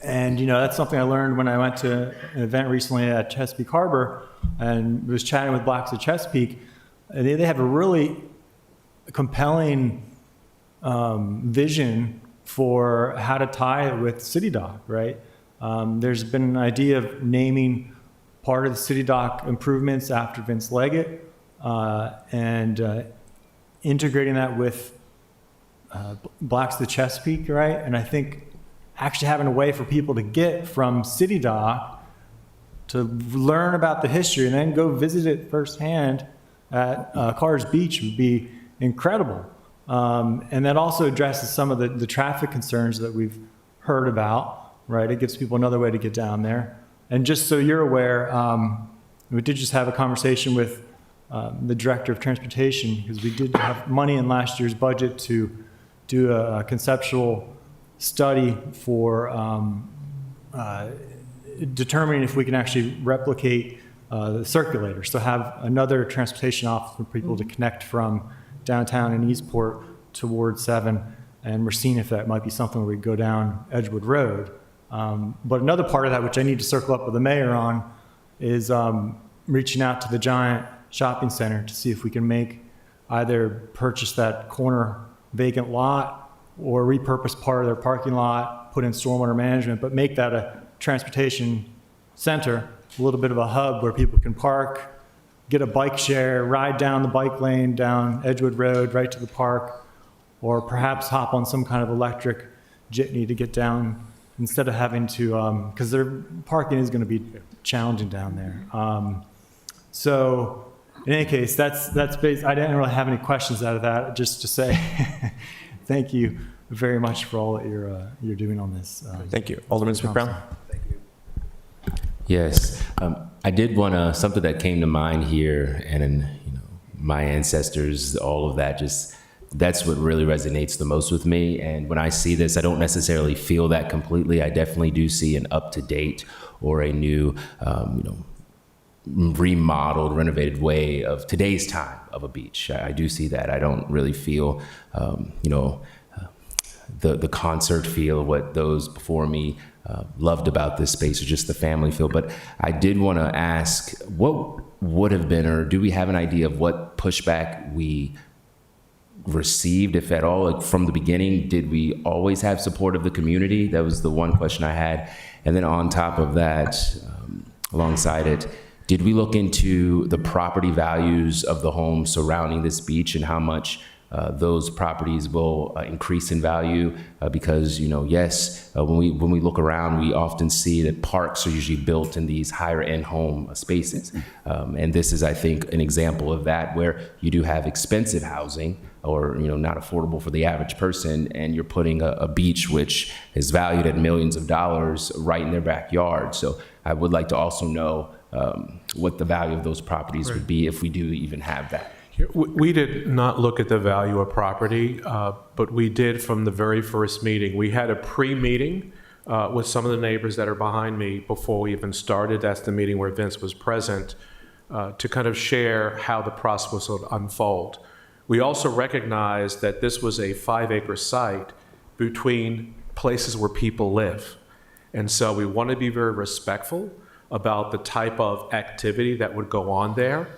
S10: And, that's something I learned when I went to an event recently at Chesapeake Harbor and was chatting with Blacks of Chesapeake. They have a really compelling vision for how to tie it with City Dock, right? There's been an idea of naming part of the City Dock improvements after Vince Leggett and integrating that with Blacks of Chesapeake, right? And I think actually having a way for people to get from City Dock to learn about the history and then go visit it firsthand at Cars Beach would be incredible. And that also addresses some of the traffic concerns that we've heard about, right? It gives people another way to get down there. And just so you're aware, we did just have a conversation with the Director of Transportation, because we did have money in last year's budget to do a conceptual study for determining if we can actually replicate the circulator. So have another transportation office for people to connect from downtown and Eastport towards 7. And we're seeing if that might be something where we go down Edgewood Road. But another part of that, which I need to circle up with the mayor on, is reaching out to the Giant Shopping Center to see if we can either purchase that corner vacant lot or repurpose part of their parking lot, put in stormwater management, but make that a transportation center, a little bit of a hub where people can park, get a bike share, ride down the bike lane down Edgewood Road right to the park, or perhaps hop on some kind of electric jitney to get down instead of having to, because their parking is going to be challenging down there. So in any case, that's based. I didn't really have any questions out of that. Just to say, thank you very much for all that you're doing on this.
S1: Thank you. Alderman Smith-Brown.
S7: Yes, I did want to, something that came to mind here, and my ancestors, all of that, that's what really resonates the most with me. And when I see this, I don't necessarily feel that completely. I definitely do see an up-to-date or a new, remodeled, renovated way of today's time of a beach. I do see that. I don't really feel, the concert feel, what those before me loved about this space, or just the family feel. But I did want to ask, what would have been, or do we have an idea of what pushback we received, if at all? Like from the beginning, did we always have support of the community? That was the one question I had. And then on top of that, alongside it, did we look into the property values of the homes surrounding this beach and how much those properties will increase in value? Because, yes, when we look around, we often see that parks are usually built in these higher end home spaces. And this is, I think, an example of that, where you do have expensive housing, or not affordable for the average person, and you're putting a beach which is valued at millions of dollars right in their backyard. So I would like to also know what the value of those properties would be, if we do even have that.
S5: We did not look at the value of property, but we did from the very first meeting. We had a pre-meeting with some of the neighbors that are behind me before we even started. That's the meeting where Vince was present, to kind of share how the process would unfold. We also recognized that this was a 5-acre site between places where people live. And so we want to be very respectful about the type of activity that would go on there.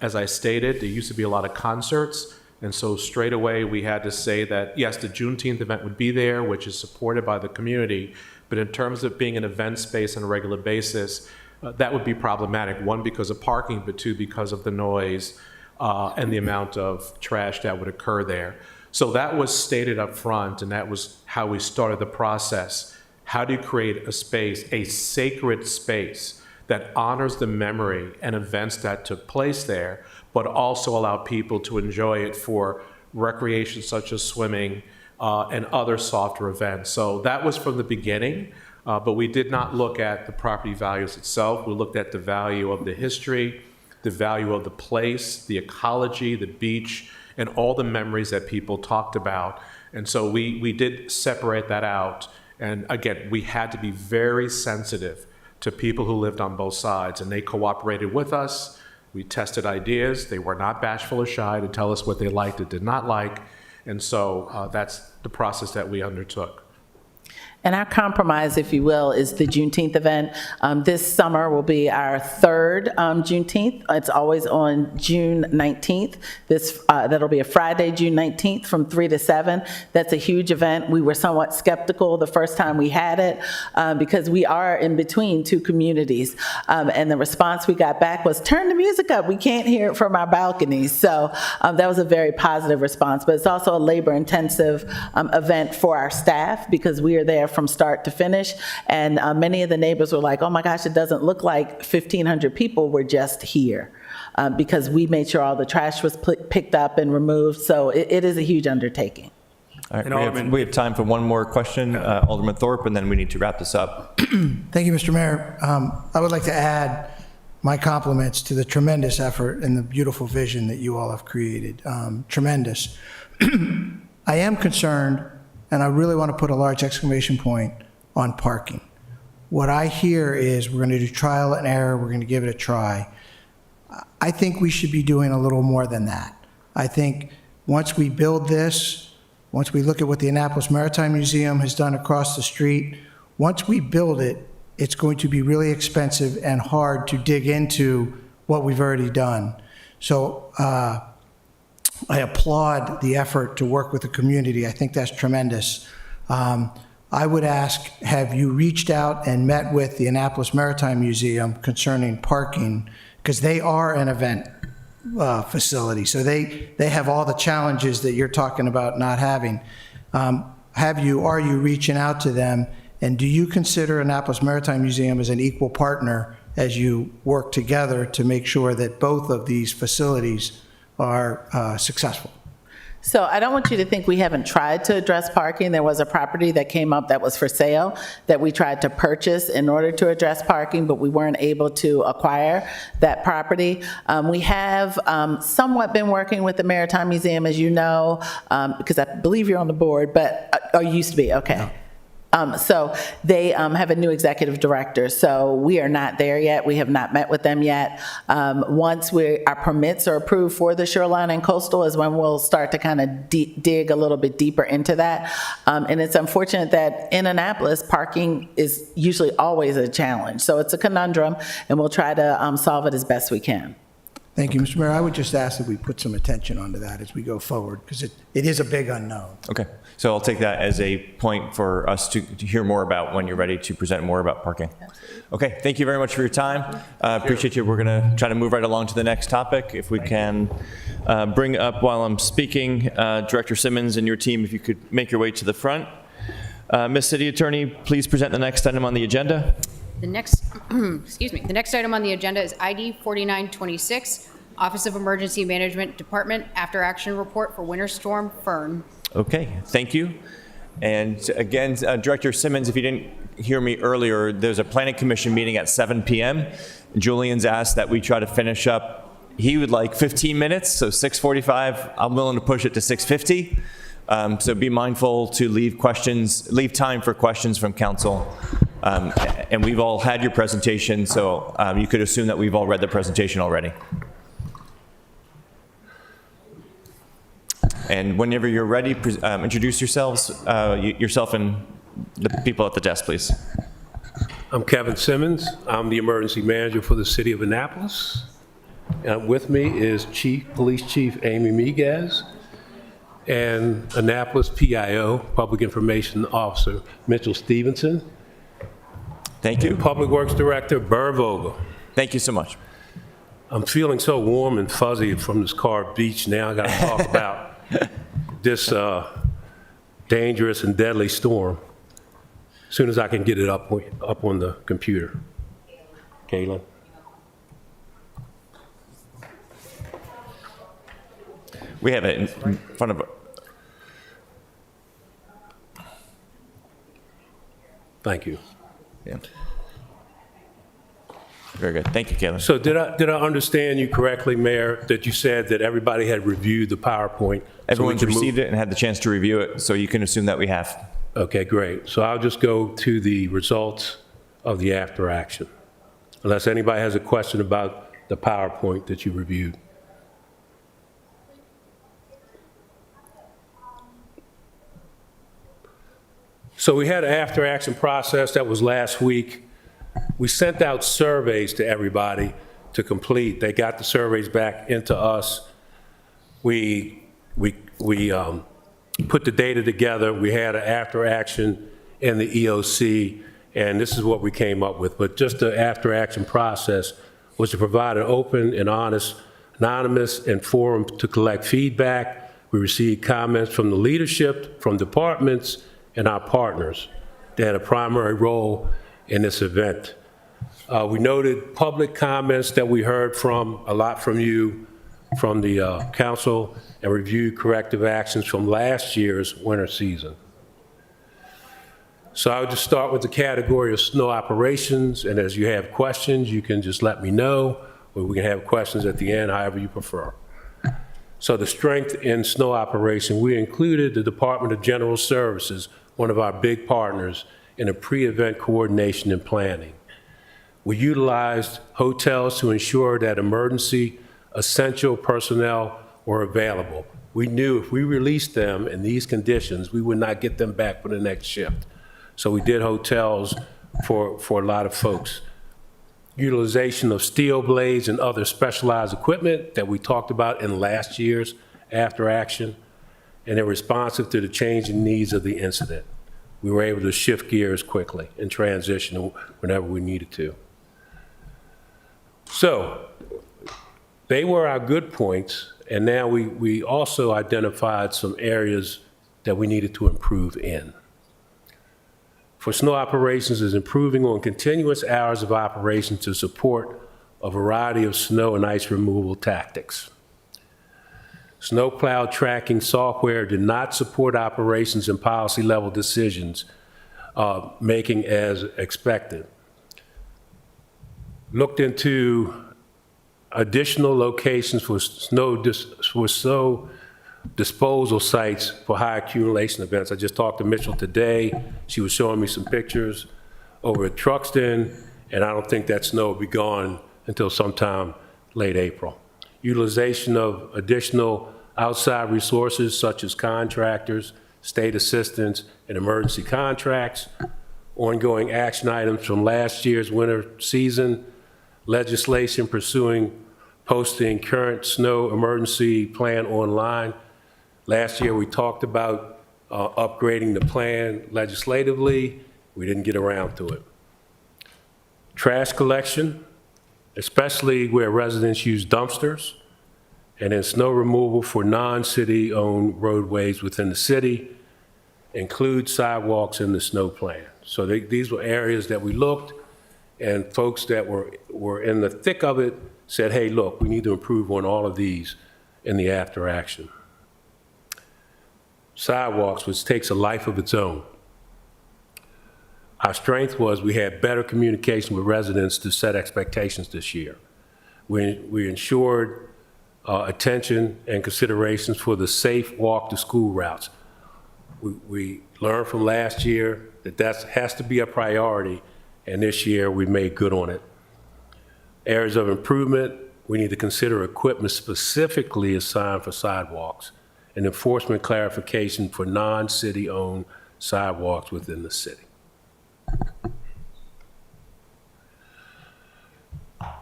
S5: As I stated, there used to be a lot of concerts, and so straight away we had to say that, yes, the Juneteenth event would be there, which is supported by the community, but in terms of being an event space on a regular basis, that would be problematic. One, because of parking, but two, because of the noise and the amount of trash that would occur there. So that was stated up front, and that was how we started the process. How do you create a space, a sacred space, that honors the memory and events that took place there, but also allow people to enjoy it for recreation such as swimming and other softer events? So that was from the beginning, but we did not look at the property values itself. We looked at the value of the history, the value of the place, the ecology, the beach, and all the memories that people talked about. And so we did separate that out. And again, we had to be very sensitive to people who lived on both sides, and they cooperated with us. We tested ideas. They were not bashful or shy to tell us what they liked and did not like. And so that's the process that we undertook.
S3: And our compromise, if you will, is the Juneteenth event. This summer will be our third Juneteenth. It's always on June 19th. That'll be a Friday, June 19th from 3 to 7. That's a huge event. We were somewhat skeptical the first time we had it because we are in between two communities. And the response we got back was, turn the music up. We can't hear it from our balconies. So that was a very positive response. But it's also a labor-intensive event for our staff because we are there from start to finish. And many of the neighbors were like, oh my gosh, it doesn't look like 1,500 people were just here. Because we made sure all the trash was picked up and removed. So it is a huge undertaking.
S1: All right,
S4: And Alderman-
S1: we have time for one more question, Alderman Thorpe, and then we need to wrap this up.
S6: Thank you, Mr. Mayor. I would like to add my compliments to the tremendous effort and the beautiful vision that you all have created. Tremendous. I am concerned, and I really want to put a large exclamation point on parking. What I hear is we're going to do trial and error, we're going to give it a try. I think we should be doing a little more than that. I think once we build this, once we look at what the Annapolis Maritime Museum has done across the street, once we build it, it's going to be really expensive and hard to dig into what we've already done. So I applaud the effort to work with the community. I think that's tremendous. I would ask, have you reached out and met with the Annapolis Maritime Museum concerning parking? Because they are an event facility, so they have all the challenges that you're talking about not having. Are you reaching out to them, and do you consider Annapolis Maritime Museum as an equal partner as you work together to make sure that both of these facilities are successful?
S3: So I don't want you to think we haven't tried to address parking. There was a property that came up that was for sale that we tried to purchase in order to address parking, but we weren't able to acquire that property. We have somewhat been working with the Maritime Museum, as you know, because I believe you're on the board, but, or you used to be, okay. No. So they have a new executive director, so we are not there yet. We have not met with them yet. Once our permits are approved for the shoreline and coastal is when we'll start to kind of dig a little bit deeper into that. And it's unfortunate that in Annapolis, parking is usually always a challenge. So it's a conundrum, and we'll try to solve it as best we can.
S6: Thank you, Mr. Mayor. I would just ask that we put some attention onto that as we go forward, because it is a big unknown.
S1: Okay, so I'll take that as a point for us to hear more about when you're ready to present more about parking. Okay, thank you very much for your time. Appreciate you. We're going to try to move right along to the next topic. If we can bring up while I'm speaking, Director Simmons and your team, if you could make your way to the front. Ms. City Attorney, please present the next item on the agenda.
S2: The next, excuse me, the next item on the agenda is ID 4926, Office of Emergency Management Department After Action Report for Winter Storm Fern.
S1: Okay, thank you. And again, Director Simmons, if you didn't hear me earlier, there's a Planning Commission meeting at 7 p.m. Julian's asked that we try to finish up. He would like 15 minutes, so 6:45. I'm willing to push it to 6:50. So be mindful to leave time for questions from council. And we've all had your presentation, so you could assume that we've all read the presentation already. And whenever you're ready, introduce yourself and the people at the desk, please.
S11: I'm Kevin Simmons. I'm the emergency manager for the city of Annapolis. With me is Police Chief Amy Miguez and Annapolis PIO, Public Information Officer Mitchell Stevenson.
S1: Thank you.
S11: And Public Works Director Burr Vogel.
S1: Thank you so much.
S11: I'm feeling so warm and fuzzy from this Carr Beach now. I got to talk about this dangerous and deadly storm as soon as I can get it up on the computer. Kaylin.
S1: We have it in front of.
S11: Thank you.
S1: Yeah. Very good. Thank you, Kevin.
S11: So did I understand you correctly, Mayor, that you said that everybody had reviewed the PowerPoint?
S1: Everyone's received it and had the chance to review it, so you can assume that we have.
S11: Okay, great. So I'll just go to the results of the after action, unless anybody has a question about the PowerPoint that you reviewed. So we had an after action process that was last week. We sent out surveys to everybody to complete. They got the surveys back into us. We put the data together. We had an after action in the EOC, and this is what we came up with. But just the after action process was to provide an open and honest, anonymous, and forum to collect feedback. We received comments from the leadership, from departments, and our partners. that had a primary role in this event. We noted public comments that we heard from, a lot from you, from the council, and reviewed corrective actions from last year's winter season. So I would just start with the category of snow operations, and as you have questions, you can just let me know, or we can have questions at the end, however you prefer. So the strength in snow operation, we included the Department of General Services, one of our big partners, in a pre-event coordination and planning. We utilized hotels to ensure that emergency essential personnel were available. We knew if we released them in these conditions, we would not get them back for the next shift. So we did hotels for a lot of folks. Utilization of steel blades and other specialized equipment that we talked about in last year's after action, and they're responsive to the changing needs of the incident. We were able to shift gears quickly and transition whenever we needed to. So they were our good points, and now we also identified some areas that we needed to improve in. For snow operations is improving on continuous hours of operation to support a variety of snow and ice removal tactics. Snowplow tracking software did not support operations and policy level decisions making as expected. Looked into additional locations for snow disposal sites for high accumulation events. I just talked to Mitchell today. She was showing me some pictures over at Truxton, and I don't think that snow will be gone until sometime late April. Utilization of additional outside resources such as contractors, state assistance, and emergency contracts. Ongoing action items from last year's winter season. Legislation pursuing posting current snow emergency plan online. Last year, we talked about upgrading the plan legislatively. We didn't get around to it. Trash collection, especially where residents use dumpsters, and then snow removal for non-city-owned roadways within the city, include sidewalks in the snow plan. So these were areas that we looked, and folks that were in the thick of it said, hey, look, we need to improve on all of these in the after action. Sidewalks, which takes a life of its own. Our strength was we had better communication with residents to set expectations this year. We ensured attention and considerations for the safe walk to school routes. We learned from last year that has to be a priority, and this year we made good on it. Areas of improvement, we need to consider equipment specifically assigned for sidewalks and enforcement clarification for non-city-owned sidewalks within the city.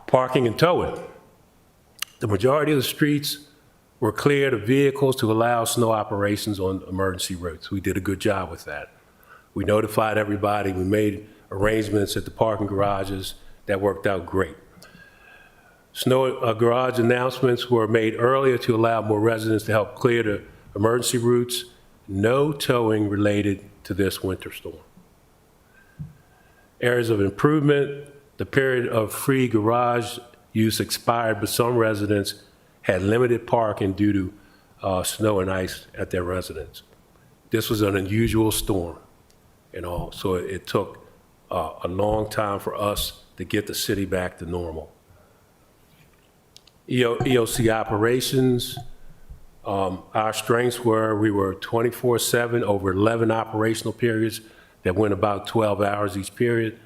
S11: Parking and towing. The majority of the streets were cleared of vehicles to allow snow operations on emergency routes. We did a good job with that. We notified everybody. We made arrangements at the parking garages. That worked out great. Snow garage announcements were made earlier to allow more residents to help clear the emergency routes. No towing related to this winter storm. Areas of improvement, the period of free garage use expired, but some residents had limited parking due to snow and ice at their residence. This was an unusual storm and all, so it took a long time for us to get the city back to normal. EOC operations, our strengths were we were 24/7 over 11 operational periods that went about 12 hours each period.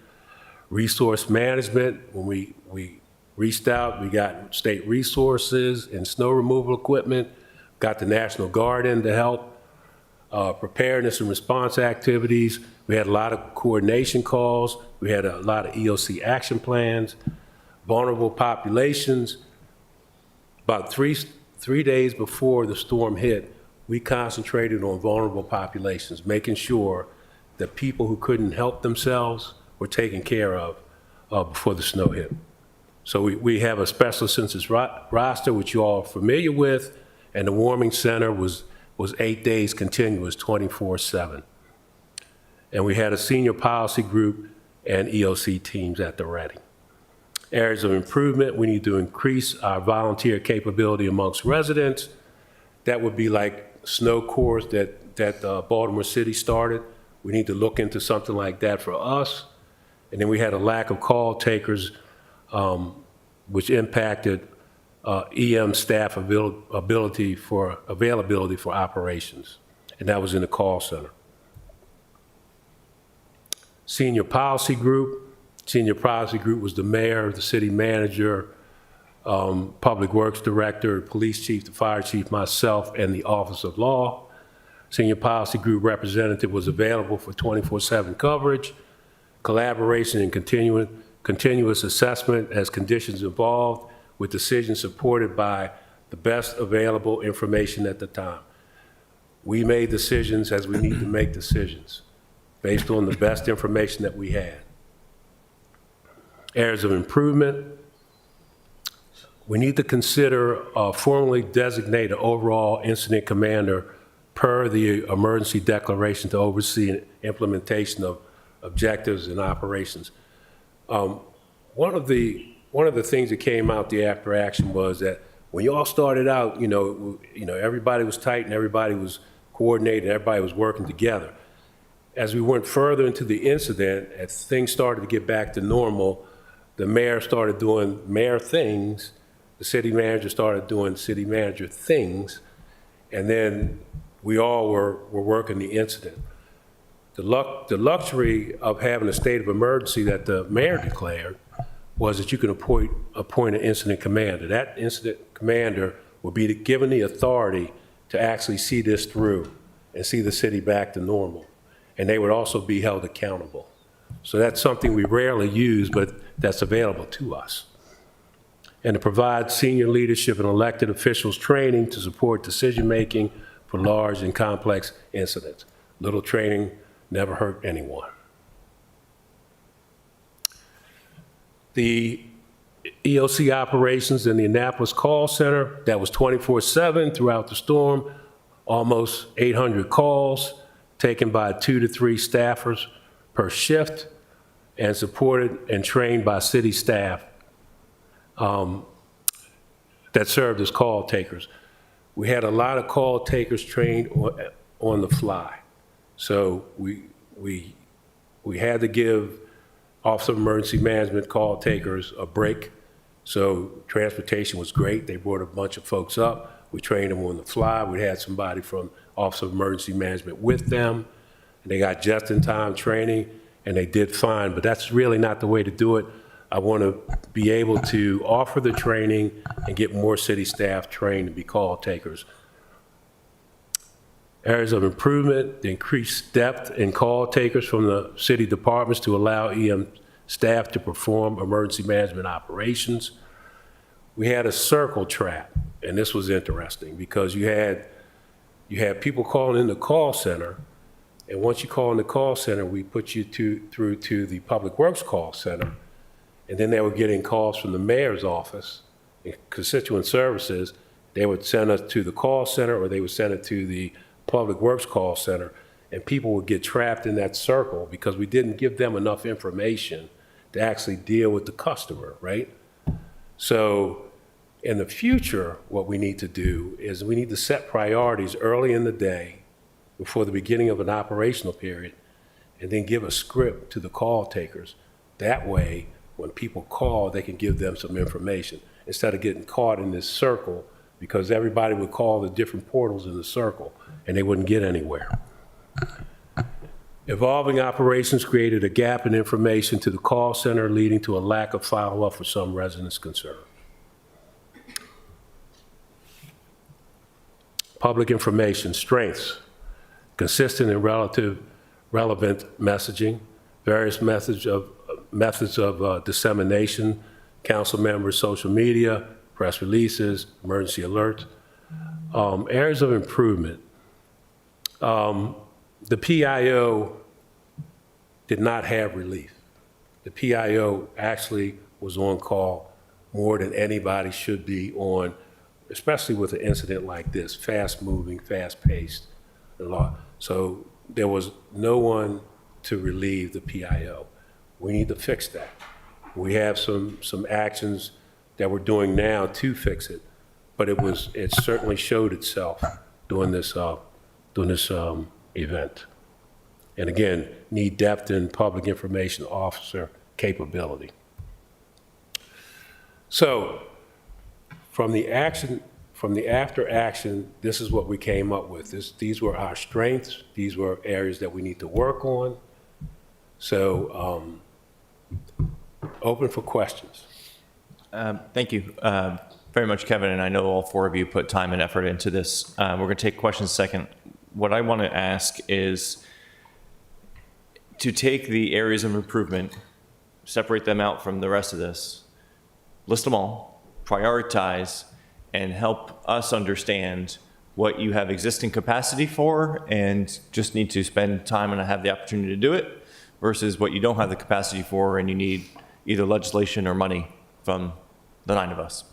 S11: Resource management, when we reached out, we got state resources and snow removal equipment, got the National Guard in to help. Preparedness and response activities, we had a lot of coordination calls, we had a lot of EOC action plans. Vulnerable populations, about three days before the storm hit, we concentrated on vulnerable populations, making sure that people who couldn't help themselves were taken care of before the snow hit. So we have a special census roster, which you all are familiar with, and the warming center was 8 days continuous, 24/7. and we had a senior policy group and EOC teams at the ready. Areas of improvement, we need to increase our volunteer capability amongst residents. That would be like snow corps that Baltimore City started. We need to look into something like that for us. And then we had a lack of call takers, which impacted EM staff availability for operations, and that was in the call center. Senior policy group was the mayor, the city manager, public works director, police chief, the fire chief, myself, and the Office of Law. Senior policy group representative was available for 24/7 coverage, collaboration and continuous assessment as conditions evolved, with decisions supported by the best available information at the time. We made decisions as we need to make decisions based on the best information that we had. Areas of improvement, we need to consider formally designate an overall incident commander per the emergency declaration to oversee implementation of objectives and operations. One of the things that came out the after action was that when you all started out, everybody was tight and everybody was coordinated, everybody was working together. As we went further into the incident, as things started to get back to normal, the mayor started doing mayor things, the city manager started doing city manager things, and then we all were working the incident. The luxury of having a state of emergency that the mayor declared was that you can appoint an incident commander. That incident commander will be given the authority to actually see this through and see the city back to normal. And they would also be held accountable. So that's something we rarely use, but that's available to us. And to provide senior leadership and elected officials training to support decision-making for large and complex incidents. Little training never hurt anyone. The EOC operations in the Annapolis call center, that was 24/7 throughout the storm, almost 800 calls taken by 2 to 3 staffers per shift and supported and trained by city staff that served as call takers. We had a lot of call takers trained on the fly. So we had to give Office of Emergency Management call takers a break. So transportation was great. They brought a bunch of folks up. We trained them on the fly. We had somebody from Office of Emergency Management with them. And they got just-in-time training, and they did fine. But that's really not the way to do it. I want to be able to offer the training and get more city staff trained to be call takers. Areas of improvement, the increased depth in call takers from the city departments to allow EM staff to perform emergency management operations. We had a circle trap, and this was interesting because you had people calling in the call center, and once you call in the call center, we put you through to the Public Works call center, and then they were getting calls from the mayor's office and constituent services. They would send us to the call center, or they would send it to the Public Works call center, and people would get trapped in that circle because we didn't give them enough information to actually deal with the customer, right? So in the future, what we need to do is we need to set priorities early in the day before the beginning of an operational period, and then give a script to the call takers. That way, when people call, they can give them some information instead of getting caught in this circle, because everybody would call the different portals in the circle and they wouldn't get anywhere. Evolving operations created a gap in information to the call center, leading to a lack of follow-up for some residents concerned. Public information strengths, consistent and relevant messaging, various methods of dissemination, council members, social media, press releases, emergency alerts. Areas of improvement. The PIO did not have relief. The PIO actually was on call more than anybody should be on, especially with an incident like this, fast-moving, fast-paced. So there was no one to relieve the PIO. We need to fix that. We have some actions that we're doing now to fix it, but it certainly showed itself during this event. And again, need depth in public information officer capability. So from the after action, this is what we came up with. These were our strengths. These were areas that we need to work on. So open for questions.
S1: Thank you very much, Kevin, and I know all four of you put time and effort into this. We're going to take questions second. What I want to ask is to take the areas of improvement, separate them out from the rest of this, list them all, prioritize, and help us understand what you have existing capacity for and just need to spend time and have the opportunity to do it versus what you don't have the capacity for and you need either legislation or money from the 9 of us,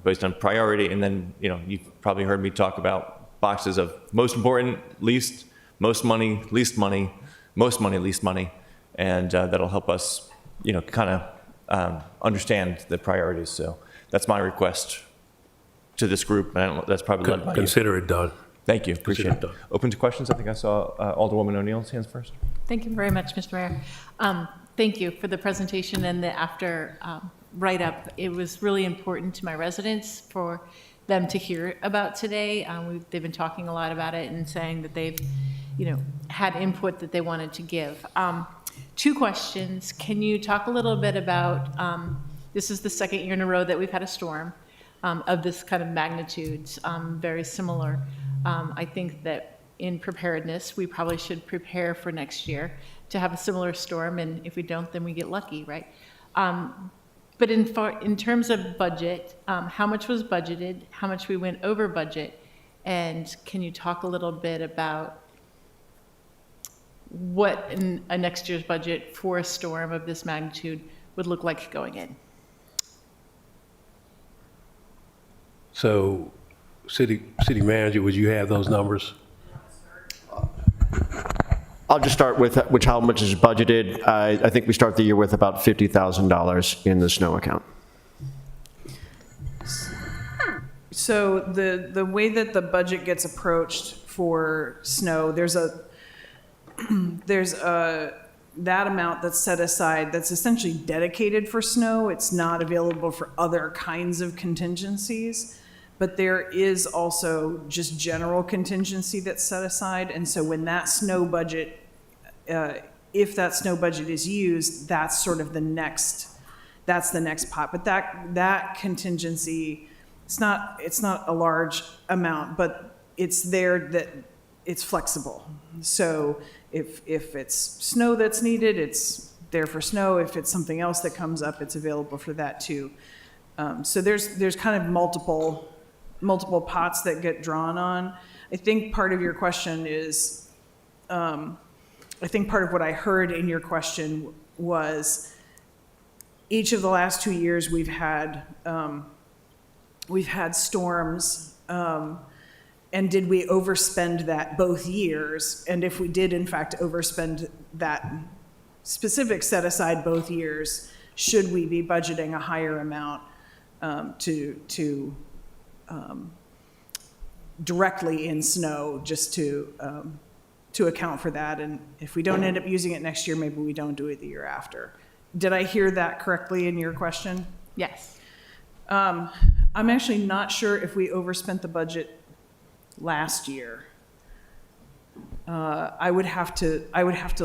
S1: based on priority. And then, you've probably heard me talk about boxes of most important, least, most money, least money, most money, least money. And that'll help us, kind of understand the priorities. So that's my request to this group. And I don't know, that's probably led by you.
S11: Consider it done.
S1: Thank you. Appreciate it.
S11: done.
S1: Open to questions. I think I saw Alderwoman O'Neill's hands first.
S12: Thank you very much, Mr. Mayor. Thank you for the presentation and the after write-up. It was really important to my residents for them to hear about today. They've been talking a lot about it and saying that they've, had input that they wanted to give. 2 questions. Can you talk a little bit about, this is the second year in a row that we've had a storm of this kind of magnitude, very similar. I think that in preparedness, we probably should prepare for next year to have a similar storm, and if we don't, then we get lucky, right? But in terms of budget, how much was budgeted, how much we went over budget, and can you talk a little bit about what a next year's budget for a storm of this magnitude would look like going in?
S11: So, city manager, would you have those numbers?
S13: I'll just start with how much is budgeted. I think we start the year with about $50,000 in the snow account.
S14: So the way that the budget gets approached for snow, there's that amount that's set aside that's essentially dedicated for snow. It's not available for other kinds of contingencies, but there is also just general contingency that's set aside. And so when that snow budget, if that snow budget is used, that's sort of the next pot. But that contingency, it's not a large amount, but it's there that it's flexible. So if it's snow that's needed, it's there for snow. If it's something else that comes up, it's available for that too. So there's kind of multiple pots that get drawn on. I think part of your question is, I think part of what I heard in your question was each of the last 2 years we've had storms, and did we overspend that both years? And if we did in fact overspend that specific set aside both years, should we be budgeting a higher amount to directly in snow just to account for that? And if we don't end up using it next year, maybe we don't do it the year after. Did I hear that correctly in your question?
S12: Yes.
S14: I'm actually not sure if we overspent the budget last year. I would have to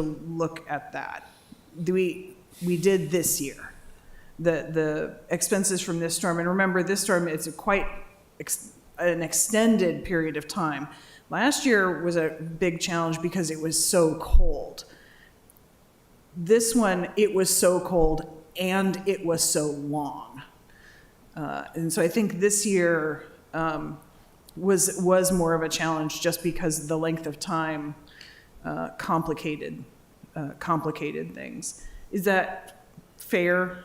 S14: look at that. We did this year. The expenses from this storm, and remember this storm, it's quite an extended period of time. Last year was a big challenge because it was so cold. This one, it was so cold and it was so long. And so I think this year was more of a challenge just because the length of time complicated things. Is that fair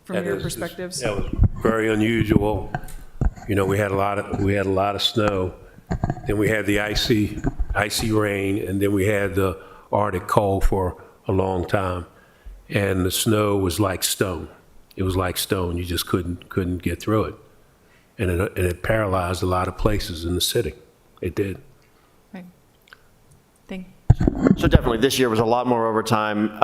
S14: from your perspectives?
S11: That was very unusual. We had a lot of snow. Then we had the icy rain, and then we had the Arctic cold for a long time, and the snow was like stone. It was like stone. You just couldn't get through it, and it paralyzed a lot of places in the city. It did.
S12: Right. Thank
S13: So definitely, this year was a lot more overtime.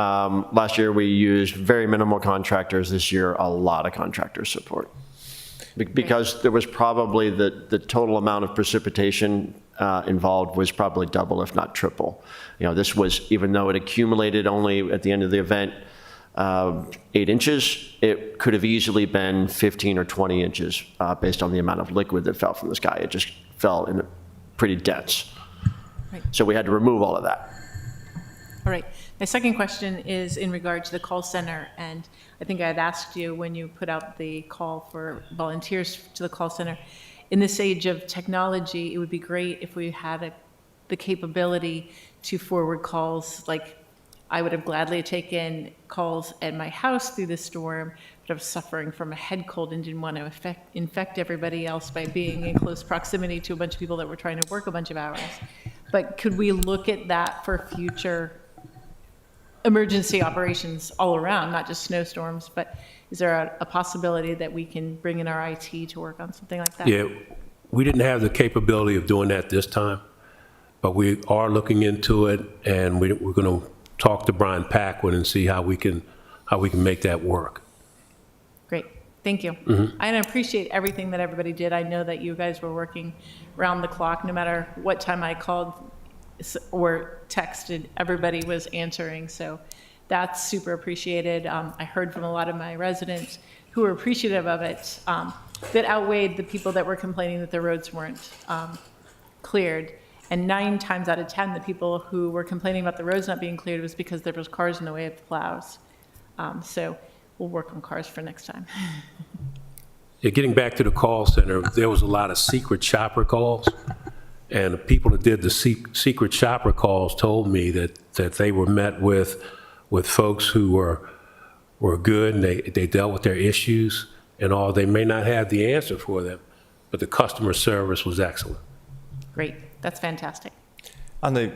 S13: Last year, we used very minimal contractors. This year, a lot of contractor support. Because there was probably the total amount of precipitation involved was probably double, if not triple. You know, this was, even though it accumulated only at the end of the event 8 inches, it could have easily been 15 or 20 inches based on the amount of liquid that fell from the sky. It just fell in pretty dense.
S12: Right.
S13: So we had to remove all of that.
S12: All right. My second question is in regard to the call center, and I think I had asked you when you put out the call for volunteers to the call center. In this age of technology, it would be great if we had the capability to forward calls. Like, I would have gladly taken calls at my house through the storm, but I was suffering from a head cold and didn't want to infect everybody else by being in close proximity to a bunch of people that were trying to work a bunch of hours. But could we look at that for future emergency operations all around, not just snowstorms, but is there a possibility that we can bring in our IT to work on something like that?
S11: Yeah, we didn't have the capability of doing that this time, but we are looking into it, and we're going to talk to Brian Packwood and see how we can make that work.
S12: Great, thank you. I appreciate everything that everybody did. I know that you guys were working around the clock, no matter what time I called or texted, everybody was answering, so that's super appreciated. I heard from a lot of my residents who were appreciative of it, that outweighed the people that were complaining that their roads weren't cleared. And 9 times out of 10, the people who were complaining about the roads not being cleared was because there was cars in the way of the plows. So we'll work on cars for next time.
S11: Yeah, getting back to the call center, there was a lot of secret shopper calls, and the people that did the secret shopper calls told me that they were met with folks who were good, and they dealt with their issues and all. They may not have the answer for them, but the customer service was excellent.
S12: Great, that's fantastic.
S1: On the,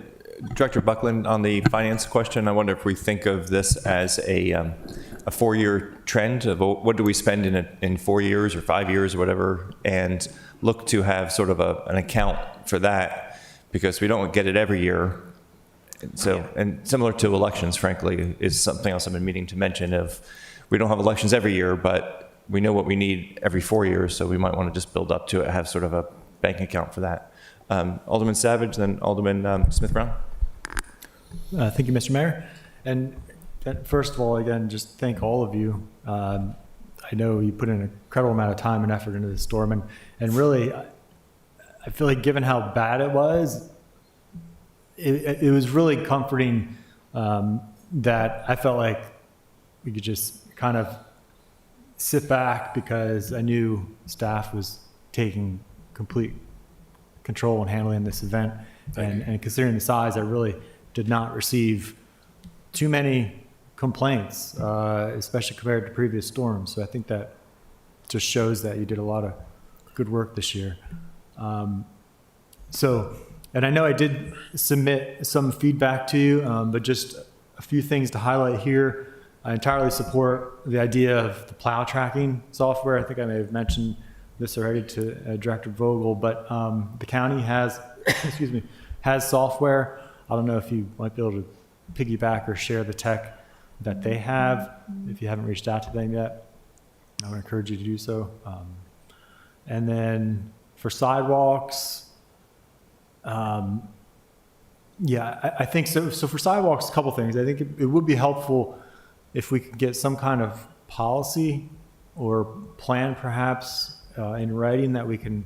S1: Director Buckland, on the finance question, I wonder if we think of this as a 4-year trend of what do we spend in 4 years or 5 years or whatever, and look to have sort of an account for that, because we don't get it every year. So, and similar to elections, frankly, is something else I've been meaning to mention. Of we don't have elections every year, but we know what we need every 4 years, so we might want to just build up to it, have sort of a bank account for that. Alderman Savage, then Alderman Smith-Brown.
S10: Thank you, Mr. Mayor. And first of all, again, just thank all of you. I know you put in an incredible amount of time and effort into this storm, and really, I feel like given how bad it was, it was really comforting that I felt like we could just kind of sit back, because I knew staff was taking complete control and handling this event. And considering the size, I really did not receive too many complaints, especially compared to previous storms. So I think that just shows that you did a lot of good work this year. And I know I did submit some feedback to you, but just a few things to highlight here. I entirely support the idea of the plow tracking software. I think I may have mentioned this already to Director Vogel, but the county has, excuse me, has software. I don't know if you might be able to piggyback or share the tech that they have. If you haven't reached out to them yet, I would encourage you to do so. And then for sidewalks, yeah, I think so. So for sidewalks, a couple things. I think it would be helpful if we could get some kind of policy or plan, perhaps, in writing that we can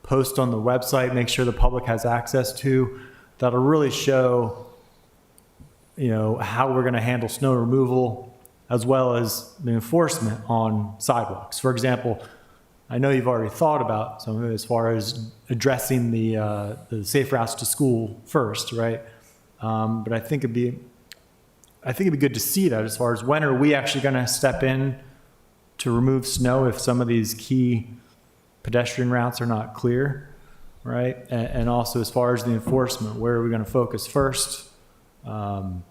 S10: post on the website, make sure the public has access to, that'll really show, you know, how we're going to handle snow removal as well as the enforcement on sidewalks. For example, I know you've already thought about some of it as far as addressing the safe routes to school first, right? But I think it'd be good to see that as far as when are we actually going to step in to remove snow if some of these key pedestrian routes are not clear, right? And also as far as the enforcement, where are we going to focus first? Because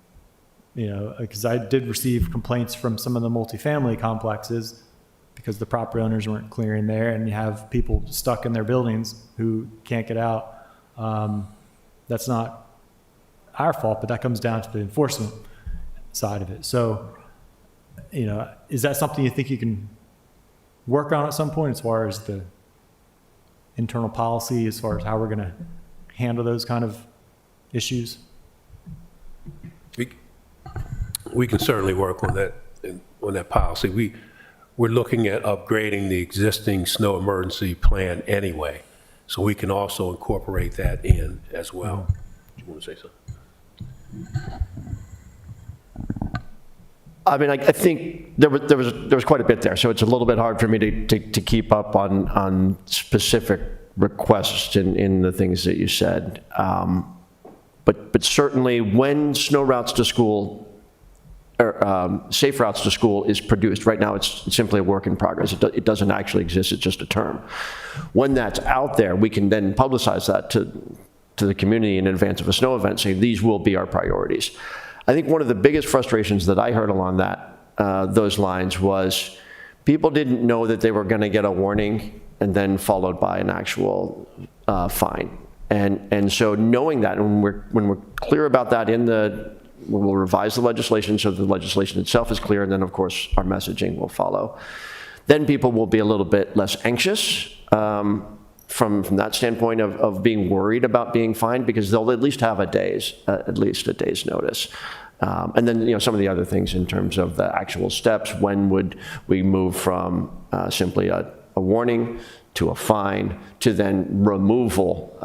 S10: I did receive complaints from some of the multifamily complexes because the property owners weren't clearing there, and you have people stuck in their buildings who can't get out. That's not our fault, but that comes down to the enforcement side of it. So, is that something you think you can work on at some point as far as the internal policy, as far as how we're going to handle those kind of issues?
S11: We can certainly work on that policy. We're looking at upgrading the existing snow emergency plan anyway, so we can also incorporate that in as well. Do you want to say something?
S13: I mean, I think there was quite a bit there, so it's a little bit hard for me to keep up on specific requests in the things that you said. But certainly when snow routes to school, or safe routes to school is produced, right now it's simply a work in progress. It doesn't actually exist, it's just a term. When that's out there, we can then publicize that to the community in advance of a snow event, saying these will be our priorities. I think one of the biggest frustrations that I heard along those lines was people didn't know that they were going to get a warning and then followed by an actual fine. And so knowing that, and when we're clear about that we'll revise the legislation so the legislation itself is clear, and then of course our messaging will follow. Then people will be a little bit less anxious from that standpoint of being worried about being fined, because they'll at least have at least a day's notice. And then some of the other things in terms of the actual steps. When would we move from simply a warning to a fine to then removal?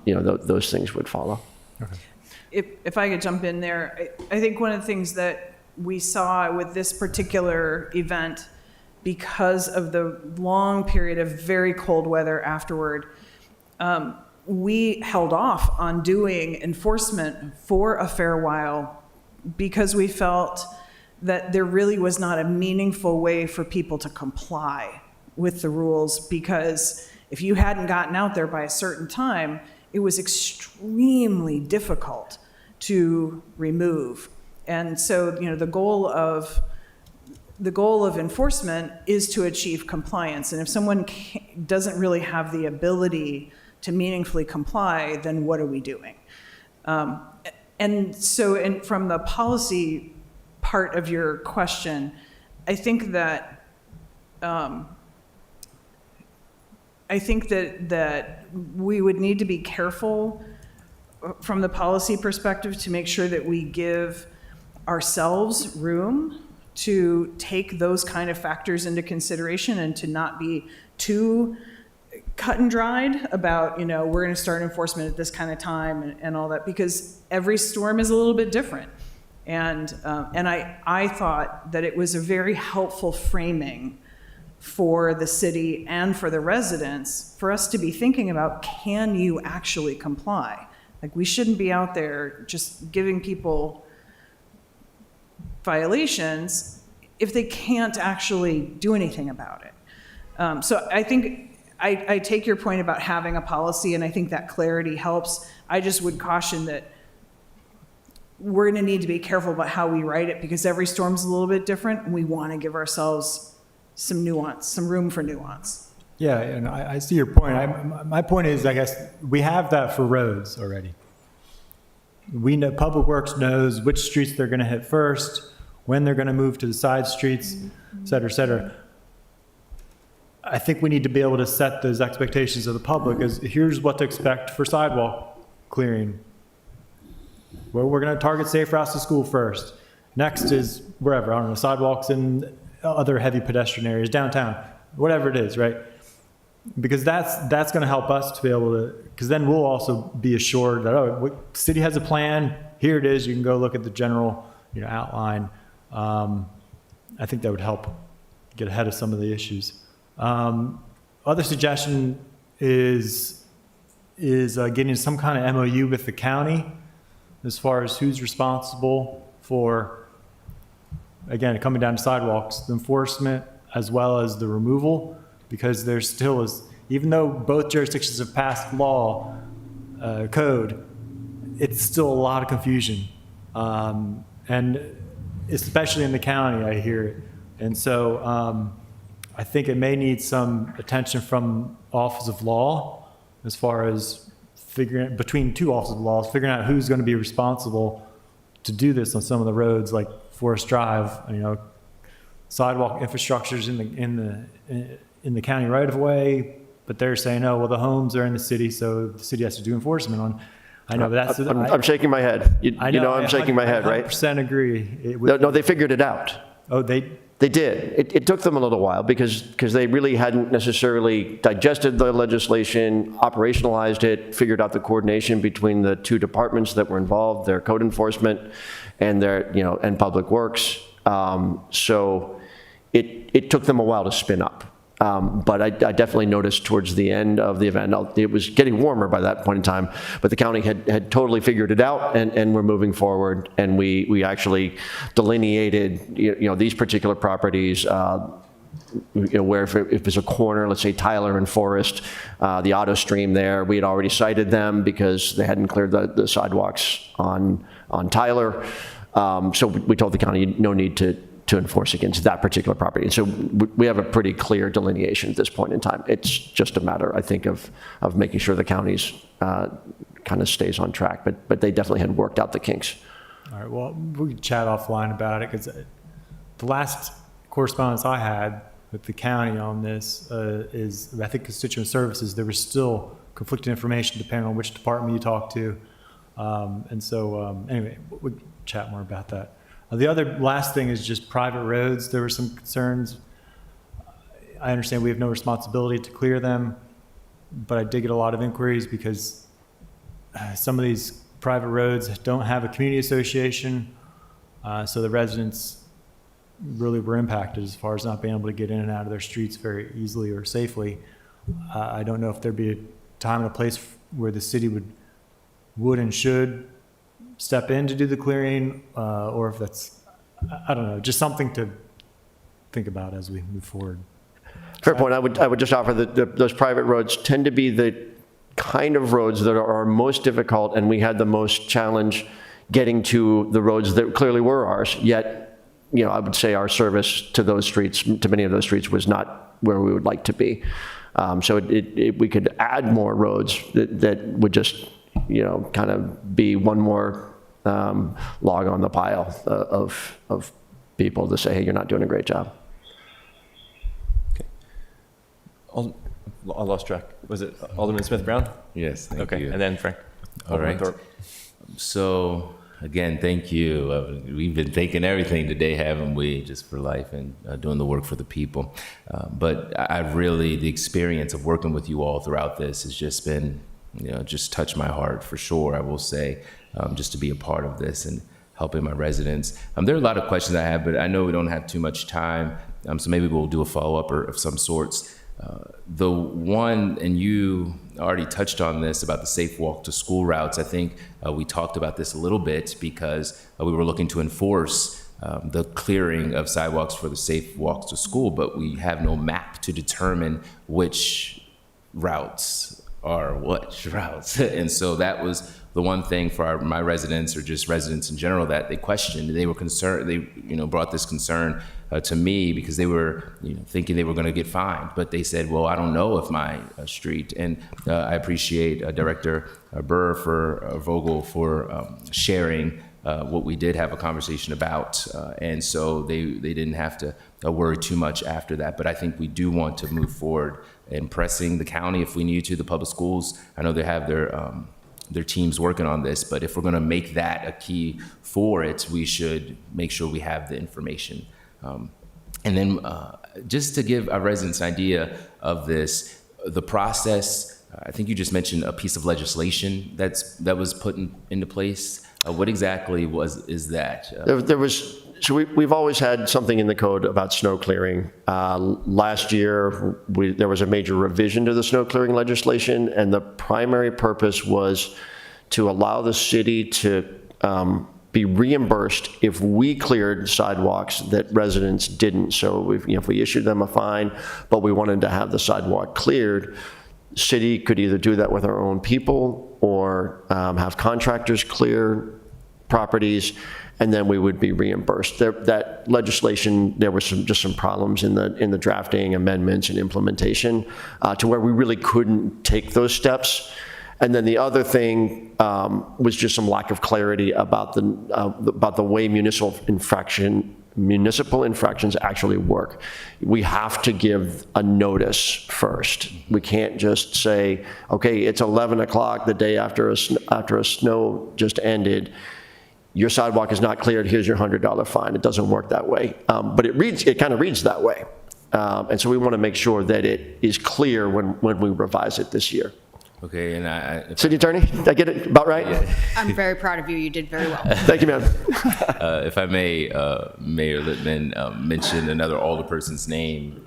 S13: Those things would follow.
S10: Okay.
S14: If I could jump in there, I think one of the things that we saw with this particular event, because of the long period of very cold weather afterward, we held off on doing enforcement for a fair while because we felt that there really was not a meaningful way for people to comply with the rules, because if you hadn't gotten out there by a certain time, it was extremely difficult to remove. And so, the goal of enforcement is to achieve compliance. And if someone doesn't really have the ability to meaningfully comply, then what are we doing? And so, from the policy part of your question, I think that we would need to be careful from the policy perspective to make sure that we give ourselves room to take those kind of factors into consideration and to not be too cut and dried about, we're going to start enforcement at this kind of time and all that, because every storm is a little bit different. And I thought that it was a very helpful framing for the city and for the residents for us to be thinking about, can you actually comply? Like, we shouldn't be out there just giving people violations if they can't actually do anything about it. So I think I take your point about having a policy, and I think that clarity helps. I just would caution that we're going to need to be careful about how we write it, because every storm's a little bit different, and we want to give ourselves some nuance, some room for nuance.
S10: Yeah, and I see your point. My point is, I guess, we have that for roads already. We know, Public Works knows which streets they're going to hit first, when they're going to move to the side streets, et cetera, et cetera. I think we need to be able to set those expectations of the public as, here's what to expect for sidewalk clearing. Well, we're going to target safe routes to school first. Next is wherever, I don't know, sidewalks in other heavy pedestrian areas, downtown, whatever it is, right? Because that's going to help us to be able to, because then we'll also be assured that, city has a plan, here it is, you can go look at the general outline. I think that would help get ahead of some of the issues. Other suggestion is getting some kind of MOU with the county as far as who's responsible for, again, coming down to sidewalks, the enforcement as well as the removal, because there still is, even though both jurisdictions have passed code, it's still a lot of confusion And especially in the county, I hear it. And so I think it may need some attention from Office of Law as far as figuring, between two Offices of Law, figuring out who's going to be responsible to do this on some of the roads like Forest Drive. You know, sidewalk infrastructure's in the county right of way, but they're saying, oh, well, the homes are in the city, so the city has to do enforcement on. I know, but that's.
S13: I'm shaking my head. You know I'm shaking my head, right?
S10: 100% agree.
S13: No, they figured it out.
S10: Oh, they
S13: did. It took them a little while because they really hadn't necessarily digested the legislation, operationalized it, figured out the coordination between the two departments that were involved, their code enforcement and and public works. So it took them a while to spin up. But I definitely noticed towards the end of the event, it was getting warmer by that point in time, but the county had totally figured it out, and we're moving forward, and we actually delineated these particular properties, where if it's a corner, let's say Tyler and Forest, the auto stream there, we had already cited them because they hadn't cleared the sidewalks on Tyler. So we told the county no need to enforce against that particular property. And so we have a pretty clear delineation at this point in time. It's just a matter, I think, of making sure the county's kind of stays on track. But they definitely had worked out the kinks.
S10: All right, well, we can chat offline about it, because the last correspondence I had with the county on this is, I think, constituent services. There was still conflicting information depending on which department you talk to. And so anyway, we can chat more about that. The other last thing is just private roads. There were some concerns. I understand we have no responsibility to clear them, but I did get a lot of inquiries because some of these private roads don't have a community association, so the residents really were impacted as far as not being able to get in and out of their streets very easily or safely. I don't know if there'd be a time and a place where the city would and should step in to do the clearing, or if that's, I don't know, just something to think about as we move forward.
S13: Fair point. I would just offer that those private roads tend to be the kind of roads that are most difficult, and we had the most challenge getting to the roads that clearly were ours, yet, I would say our service to those streets, to many of those streets, was not where we would like to be. So we could add more roads that would just, kind of be one more log on the pile of people to say, hey, you're not doing a great job.
S1: Okay. I lost track. Was it Alderman Smith-Brown?
S7: Yes, thank you.
S1: Okay, and then Frank.
S7: All right. So again, thank you. We've been taking everything today, haven't we, just for life and doing the work for the people. But the experience of working with you all throughout this has just been, just touched my heart for sure, I will say, just to be a part of this and helping my residents. There are a lot of questions I have, but I know we don't have too much time, so maybe we'll do a follow-up or of some sorts. The one, and you already touched on this about the safe walk to school routes. I think we talked about this a little bit because we were looking to enforce the clearing of sidewalks for the safe walks to school, but we have no map to determine which routes are which routes. And so that was the one thing for my residents, or just residents in general, that they questioned. They were concerned. They, brought this concern to me because they were, thinking they were going to get fined. But they said, "Well, I don't know if my street." And I appreciate Director Burr Vogel for sharing what we did have a conversation about, and so they didn't have to worry too much after that. But I think we do want to move forward in pressing the county if we need to. The public schools, I know they have their teams working on this, but if we're going to make that a key for it, we should make sure we have the information. And then just to give our residents an idea of this, the process, I think you just mentioned a piece of legislation that was put into place. What exactly is that?
S13: So we've always had something in the code about snow clearing. Last year, there was a major revision to the snow clearing legislation, and the primary purpose was to allow the city to be reimbursed if we cleared sidewalks that residents didn't. So if we issued them a fine, but we wanted to have the sidewalk cleared, city could either do that with our own people or have contractors clear properties, and then we would be reimbursed. That legislation, there were just some problems in the drafting, amendments, and implementation to where we really couldn't take those steps. And then the other thing was just some lack of clarity about the way municipal infractions actually work. We have to give a notice first. We can't just say, okay, it's 11 o'clock the day after a snow just ended. Your sidewalk is not cleared, here's your $100 fine. It doesn't work that way. But it kind of reads that way. And so we want to make sure that it is clear when we revise it this year.
S7: Okay, and
S13: City Attorney, did I get it about right?
S7: Yeah.
S2: I'm very proud of you. You did very well.
S13: Thank you, ma'am.
S7: If I may, Mayor Littman mention another alderperson's name,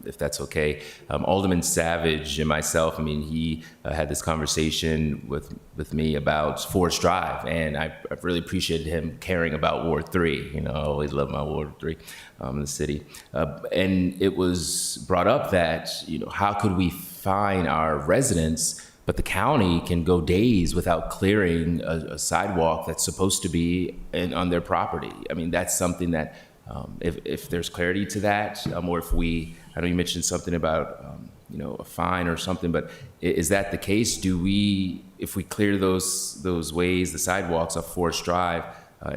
S7: if that's okay. Alderman Savage and myself, I mean, he had this conversation with me about Forest Drive, and I really appreciated him caring about Ward 3. You know, I always love my Ward 3 in the city. And it was brought up that, you know, how could we fine our residents, but the county can go days without clearing a sidewalk that's supposed to be on their property. I mean, that's something that, if there's clarity to that, or if I know you mentioned something about, you know, a fine or something, but is that the case? If we clear those ways, the sidewalks off Forest Drive,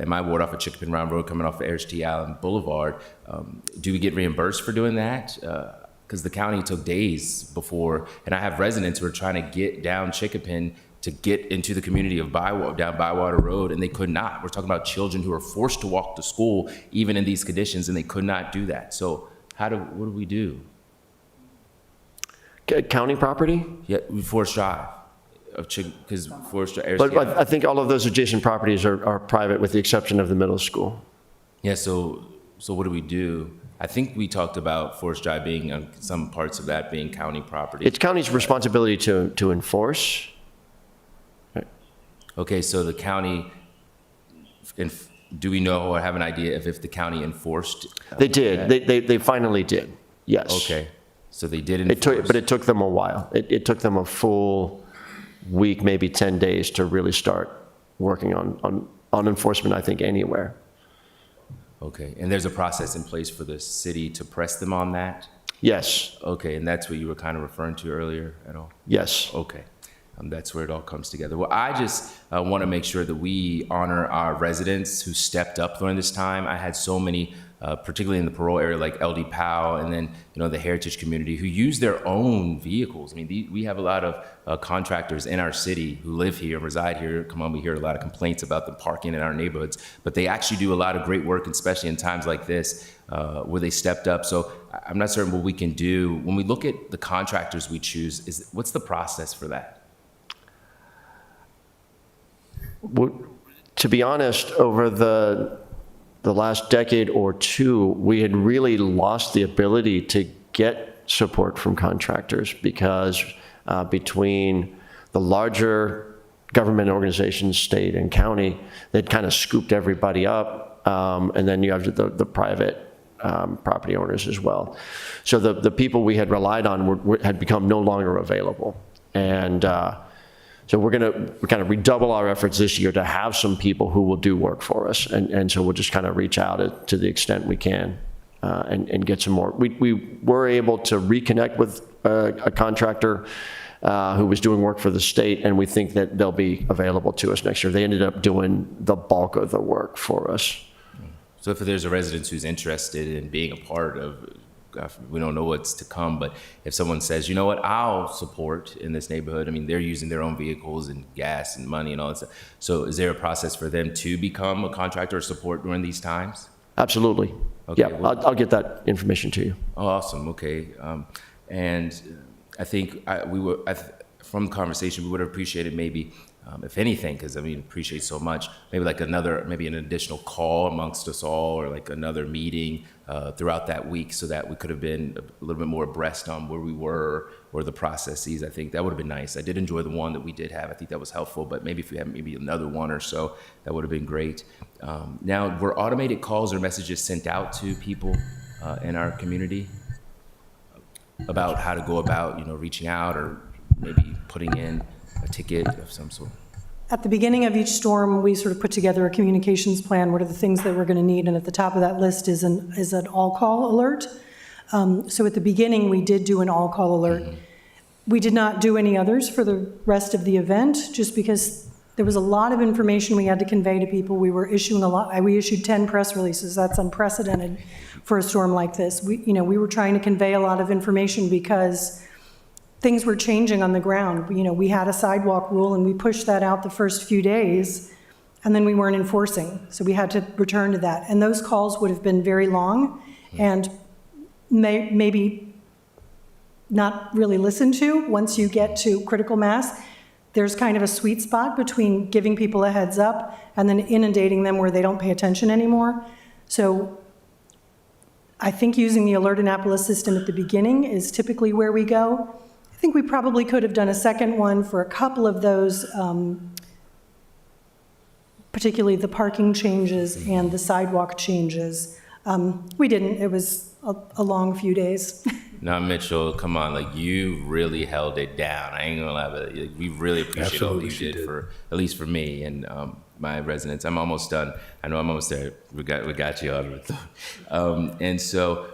S7: in my ward off of Chickapin Round Road coming off of Ayers T. Allen Boulevard, do we get reimbursed for doing that? Because the county took days before, and I have residents who are trying to get down Chickapin to get into the community of down Bywater Road, and they could not. We're talking about children who are forced to walk to school, even in these conditions, and they could not do that. So what do we do?
S13: County property?
S7: Yeah, Forest Drive, because Forest Drive.
S13: But I think all of those adjacent properties are private with the exception of the middle school.
S7: Yeah, so what do we do? I think we talked about Forest Drive being, some parts of that being county property.
S13: It's county's responsibility to enforce. Right.
S7: Okay, so the county, do we know or have an idea if the county enforced?
S13: They did. They finally did. Yes.
S7: Okay, so they did enforce.
S13: But it took them a while. It took them a full week, maybe 10 days to really start working on enforcement, I think, anywhere.
S7: Okay, and there's a process in place for the city to press them on that?
S13: Yes.
S7: Okay, and that's what you were kind of referring to earlier at all?
S13: Yes.
S7: Okay, that's where it all comes together. Well, I just want to make sure that we honor our residents who stepped up during this time. I had so many, particularly in the parole area, like LD Powell, and then, you know, the heritage community who use their own vehicles. I mean, we have a lot of contractors in our city who live here, reside here. Come on, we hear a lot of complaints about them parking in our neighborhoods, but they actually do a lot of great work, especially in times like this, where they stepped up. So I'm not certain what we can do. When we look at the contractors we choose, what's the process for that?
S13: To be honest, over the last decade or two, we had really lost the ability to get support from contractors because between the larger government organizations, state and county, they'd kind of scooped everybody up, and then you have the private property owners as well. So the people we had relied on had become no longer available. And so we're kind of redouble our efforts this year to have some people who will do work for us. And so we'll just kind of reach out to the extent we can and get some more. We were able to reconnect with a contractor who was doing work for the state, and we think that they'll be available to us next year. They ended up doing the bulk of the work for us.
S7: So if there's a resident who's interested in being a part of, we don't know what's to come, but if someone says, you know what, I'll support in this neighborhood, I mean, they're using their own vehicles and gas and money and all that stuff. So is there a process for them to become a contractor or support during these times?
S13: Absolutely.
S7: Okay,
S13: Yeah,
S7: well,
S13: I'll get that information to you.
S7: Oh, awesome. Okay. And I think from the conversation, we would have appreciated maybe, if anything, because I mean, appreciate so much, maybe like maybe an additional call amongst us all, or like another meeting throughout that week, so that we could have been a little bit more abreast on where we were or the processes. I think that would have been nice. I did enjoy the one that we did have. I think that was helpful, but maybe if we had maybe another one or so, that would have been great. Now, were automated calls or messages sent out to people in our community about how to go about, reaching out or maybe putting in a ticket of some sort?
S15: at the beginning of each storm, we sort of put together a communications plan. What are the things that we're going to need? And at the top of that list is an all-call alert. So at the beginning, we did do an all-call alert. We did not do any others for the rest of the event, just because there was a lot of information we had to convey to people. We were issuing we issued 10 press releases. That's unprecedented for a storm like this. We were trying to convey a lot of information because things were changing on the ground. We had a sidewalk rule and we pushed that out the first few days, and then we weren't enforcing. So we had to return to that. And those calls would have been very long and maybe not really listened to. Once you get to critical mass, there's kind of a sweet spot between giving people a heads up and then inundating them where they don't pay attention anymore. So I think using the Alert Annapolis system at the beginning is typically where we go. I think we probably could have done a second one for a couple of those, particularly the parking changes and the sidewalk changes. We didn't. It was a long few days.
S7: Now, Mitchell, come on, like, you really held it down. I ain't gonna lie, but we really appreciate all you did for, at least for me and my residents. I'm almost done. I know I'm almost there. We got you, Alderman. And so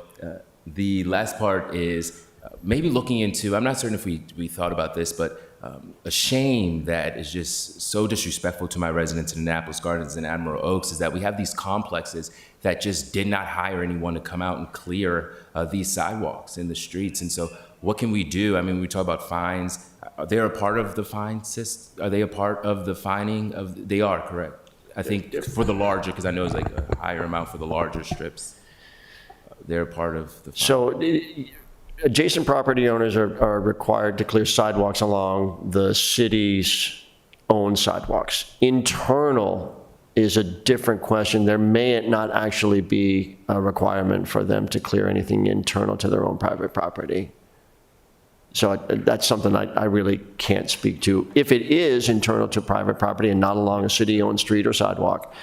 S7: the last part is maybe looking into, I'm not certain if we thought about this, but a shame that is just so disrespectful to my residents in Annapolis Gardens and Admiral Oaks is that we have these complexes that just did not hire anyone to come out and clear these sidewalks in the streets. And so what can we do? I mean, we talk about fines. Are they a part of the fine system? Are they a part of the fining of, they are, correct? I think for the larger, because I know it's like a higher amount for the larger strips. They're a part of the fine.
S13: So adjacent property owners are required to clear sidewalks along the city's own sidewalks. Internal is a different question. There may not actually be a requirement for them to clear anything internal to their own private property. So that's something I really can't speak to. If it is internal to private property and not along a city-owned street or sidewalk,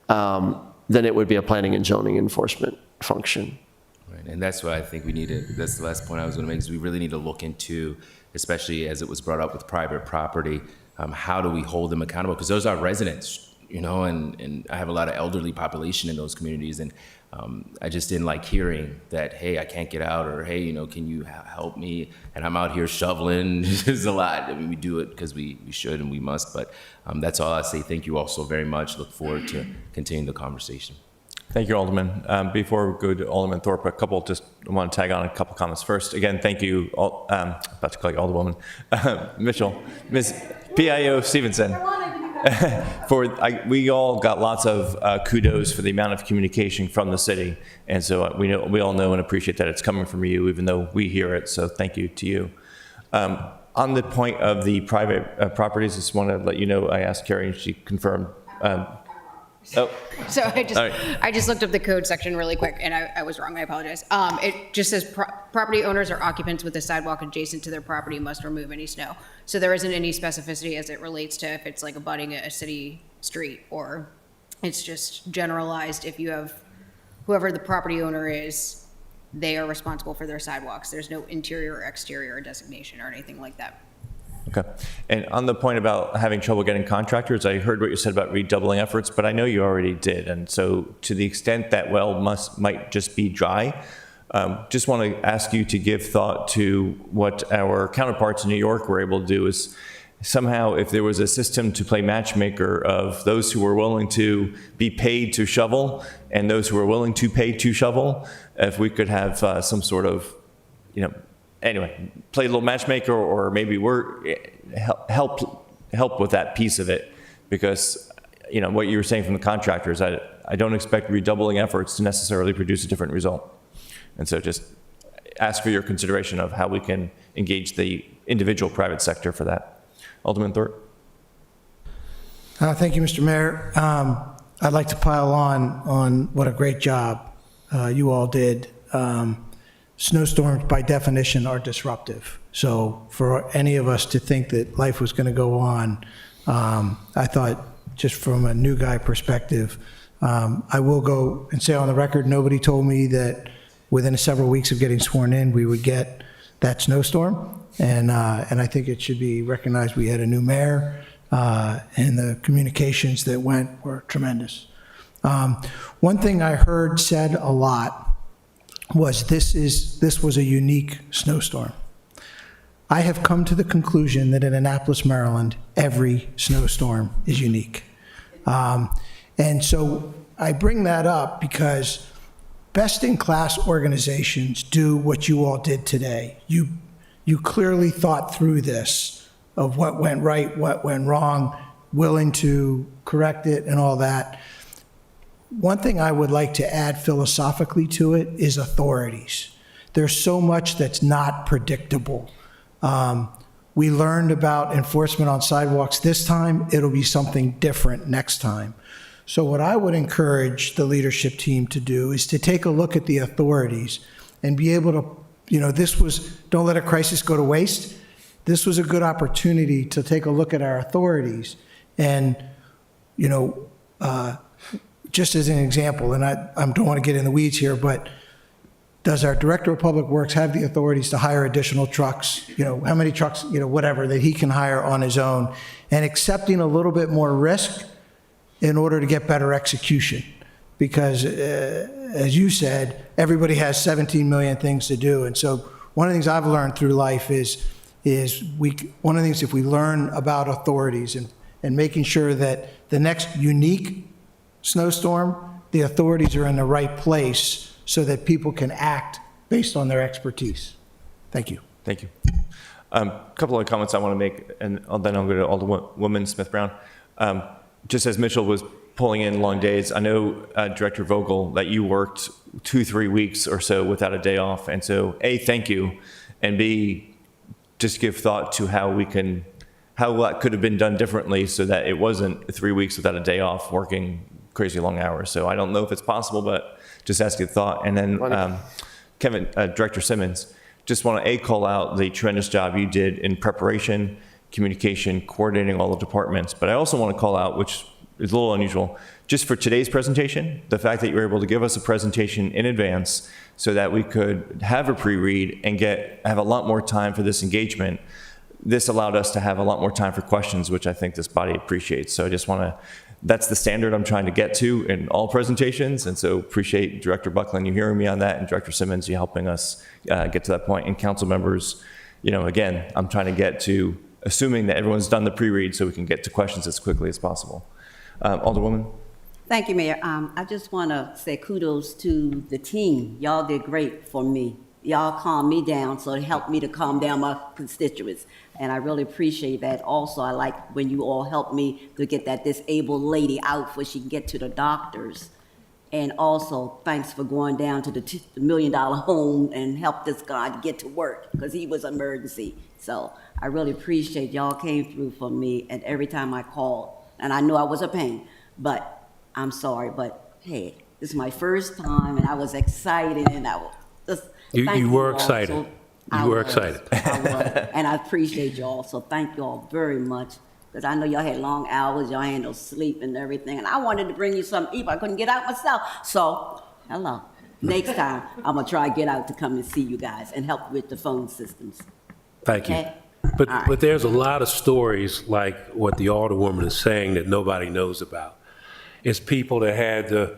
S13: then it would be a planning and zoning enforcement function.
S7: Right, and that's why I think we need to, that's the last point I was gonna make, is we really need to look into, especially as it was brought up with private property, how do we hold them accountable? Because those are residents, and I have a lot of elderly population in those communities, and I just didn't like hearing that, hey, I can't get out, or hey, can you help me? And I'm out here shoveling. There's a lot. I mean, we do it because we should and we must, but that's all I say. Thank you all so very much. Look forward to continuing the conversation.
S1: Thank you, Alderman. Before we go to Alderman Thorpe, just want to tag on a couple comments. First, again, thank you, about to call you Alderwoman, Mitchell, Ms. PIO Stevenson. We all got lots of kudos for the amount of communication from the city, and so we all know and appreciate that it's coming from you, even though we hear it. So thank you to you. On the point of the private properties, I just want to let you know I asked Carrie and she confirmed.
S2: So I just looked up the code section really quick, and I was wrong. I apologize. It just says property owners or occupants with a sidewalk adjacent to their property must remove any snow. So there isn't any specificity as it relates to if it's like abutting a city street, or it's just generalized. If you have whoever the property owner is, they are responsible for their sidewalks. There's no interior or exterior designation or anything like that.
S1: Okay. And on the point about having trouble getting contractors, I heard what you said about redoubling efforts, but I know you already did. And so to the extent that well might just be dry, just want to ask you to give thought to what our counterparts in New York were able to do is somehow if there was a system to play matchmaker of those who were willing to be paid to shovel and those who were willing to pay to shovel, if we could have some sort of, anyway, play a little matchmaker, or maybe help with that piece of it, because what you were saying from the contractors, I don't expect redoubling efforts to necessarily produce a different result, and so just ask for your consideration of how we can engage the individual private sector for that. Alderman Thorpe.
S6: Thank you, Mr. Mayor. I'd like to pile on what a great job you all did. Snowstorms, by definition, are disruptive. So for any of us to think that life was going to go on, I thought, just from a new guy perspective, I will go and say on the record, nobody told me that within several weeks of getting sworn in, we would get that snowstorm. And I think it should be recognized we had a new mayor and the communications that went were tremendous. One thing I heard said a lot was this was a unique snowstorm. I have come to the conclusion that in Annapolis, Maryland, every snowstorm is unique. And so I bring that up because best-in-class organizations do what you all did today. You clearly thought through this of what went right, what went wrong, willing to correct it and all that. One thing I would like to add philosophically to it is authorities. There's so much that's not predictable. We learned about enforcement on sidewalks this time. It'll be something different next time. So what I would encourage the leadership team to do is to take a look at the authorities and be able to, don't let a crisis go to waste. This was a good opportunity to take a look at our authorities. And, just as an example, and I don't want to get in the weeds here, but does our Director of Public Works have the authorities to hire additional trucks? How many trucks, whatever, that he can hire on his own, and accepting a little bit more risk in order to get better execution? Because, as you said, everybody has 17 million things to do. And so one of the things I've learned through life is one of the things, if we learn about authorities and making sure that the next unique snowstorm, the authorities are in the right place so that people can act based on their expertise. Thank you.
S1: Thank you. A couple of comments I want to make, and then I'll go to Alderwoman Smith-Brown. Just as Mitchell was pulling in long days, I know, Director Vogel, that you worked 2-3 weeks or so without a day off. And so, A, thank you, and B, just give thought to how that could have been done differently so that it wasn't 3 weeks without a day off working crazy long hours. So I don't know if it's possible, but just ask your thought. And then Director Simmons, just want to call out the tremendous job you did in preparation, communication, coordinating all the departments. But I also want to call out, which is a little unusual, just for today's presentation, the fact that you were able to give us a presentation in advance so that we could have a pre-read and have a lot more time for this engagement. This allowed us to have a lot more time for questions, which I think this body appreciates. So I just want to, that's the standard I'm trying to get to in all presentations. And so appreciate Director Buckland, you hearing me on that, and Director Simmons, you helping us get to that point. And council members, again, I'm trying to get to assuming that everyone's done the pre-read so we can get to questions as quickly as possible. Alderwoman.
S9: Thank you, Mayor. I just want to say kudos to the team. Y'all did great for me. Y'all calmed me down, so it helped me to calm down my constituents. And I really appreciate that. Also, I like when you all helped me to get that disabled lady out before she can get to the doctors. And also, thanks for going down to the $1 million home and help this guy to get to work, because he was an emergency. So I really appreciate y'all came through for me, and every time I called, and I knew I was a pain, but I'm sorry, but hey, this is my first time, and I was excited, and I was just,
S11: You were excited. You were excited.
S9: I was, and I appreciate y'all, so thank y'all very much, because I know y'all had long hours, y'all had no sleep and everything, and I wanted to bring you something to eat, but I couldn't get out myself, so, hello. Next time, I'm gonna try to get out to come and see you guys and help with the phone systems.
S11: Thank you.
S9: Okay?
S11: But there's a lot of stories like what the Alderwoman is saying that nobody knows about. It's people that had to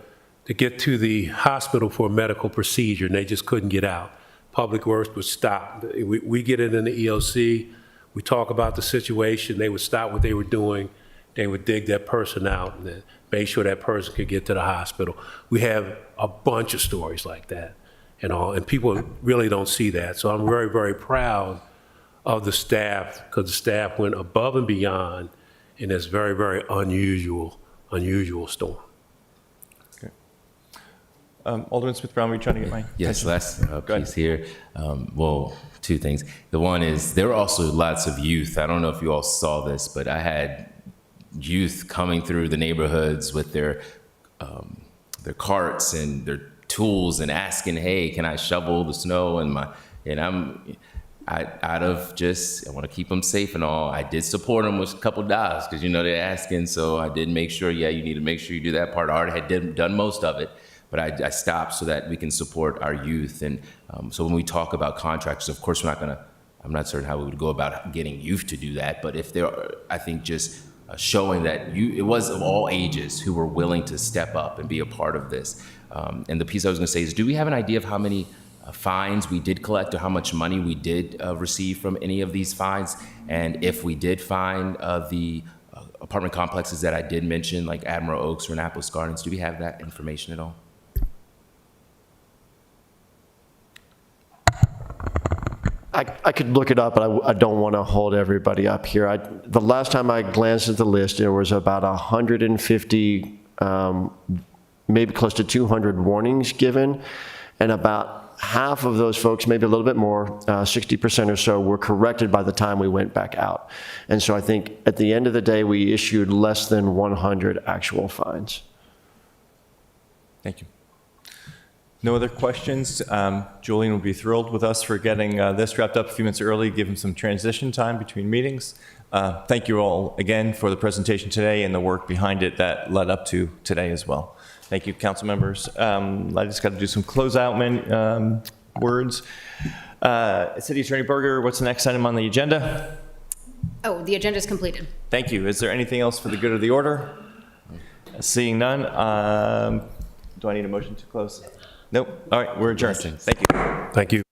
S11: get to the hospital for a medical procedure and they just couldn't get out. Public Works would stop. We get it in the EOC, we talk about the situation, they would stop what they were doing, they would dig that person out and then make sure that person could get to the hospital. We have a bunch of stories like that and people really don't see that. So I'm very, very proud of the staff, because the staff went above and beyond in this very, very unusual storm.
S1: Okay. Alderman Smith-Brown, were you trying to get my
S7: Yes,
S1: attention?
S7: last piece here. Well, two things. The one is there were also lots of youth. I don't know if you all saw this, but I had youth coming through the neighborhoods with their carts and their tools and asking, "Hey, can I shovel the snow?" I want to keep them safe and all. I did support them with a couple dollars because, they're asking. So I did make sure, you need to make sure you do that part. I already had done most of it, but I stopped so that we can support our youth. And so when we talk about contractors, of course, I'm not certain how we would go about getting youth to do that. But if there are, I think just showing that it was of all ages who were willing to step up and be a part of this. And the piece I was going to say is, do we have an idea of how many fines we did collect or how much money we did receive from any of these fines? And if we did fine the apartment complexes that I did mention, like Admiral Oaks or Annapolis Gardens, do we have that information at all?
S13: I could look it up, but I don't want to hold everybody up here. The last time I glanced at the list, there was about 150, maybe close to 200 warnings given, and about half of those folks, maybe a little bit more, 60% or so, were corrected by the time we went back out. And so I think at the end of the day, we issued less than 100 actual fines.
S1: Thank you. No other questions? Julian will be thrilled with us for getting this wrapped up a few minutes early, give him some transition time between meetings. Thank you all again for the presentation today and the work behind it that led up to today as well. Thank you, council members. I just got to do some closeout words. City Attorney Berger, what's the next item on the agenda?
S2: Oh, the agenda is completed.
S1: Thank you. Is there anything else for the good of the order? Seeing none, do I need a motion to close? Nope. All right, we're adjourned. Thank you.
S11: Thank you.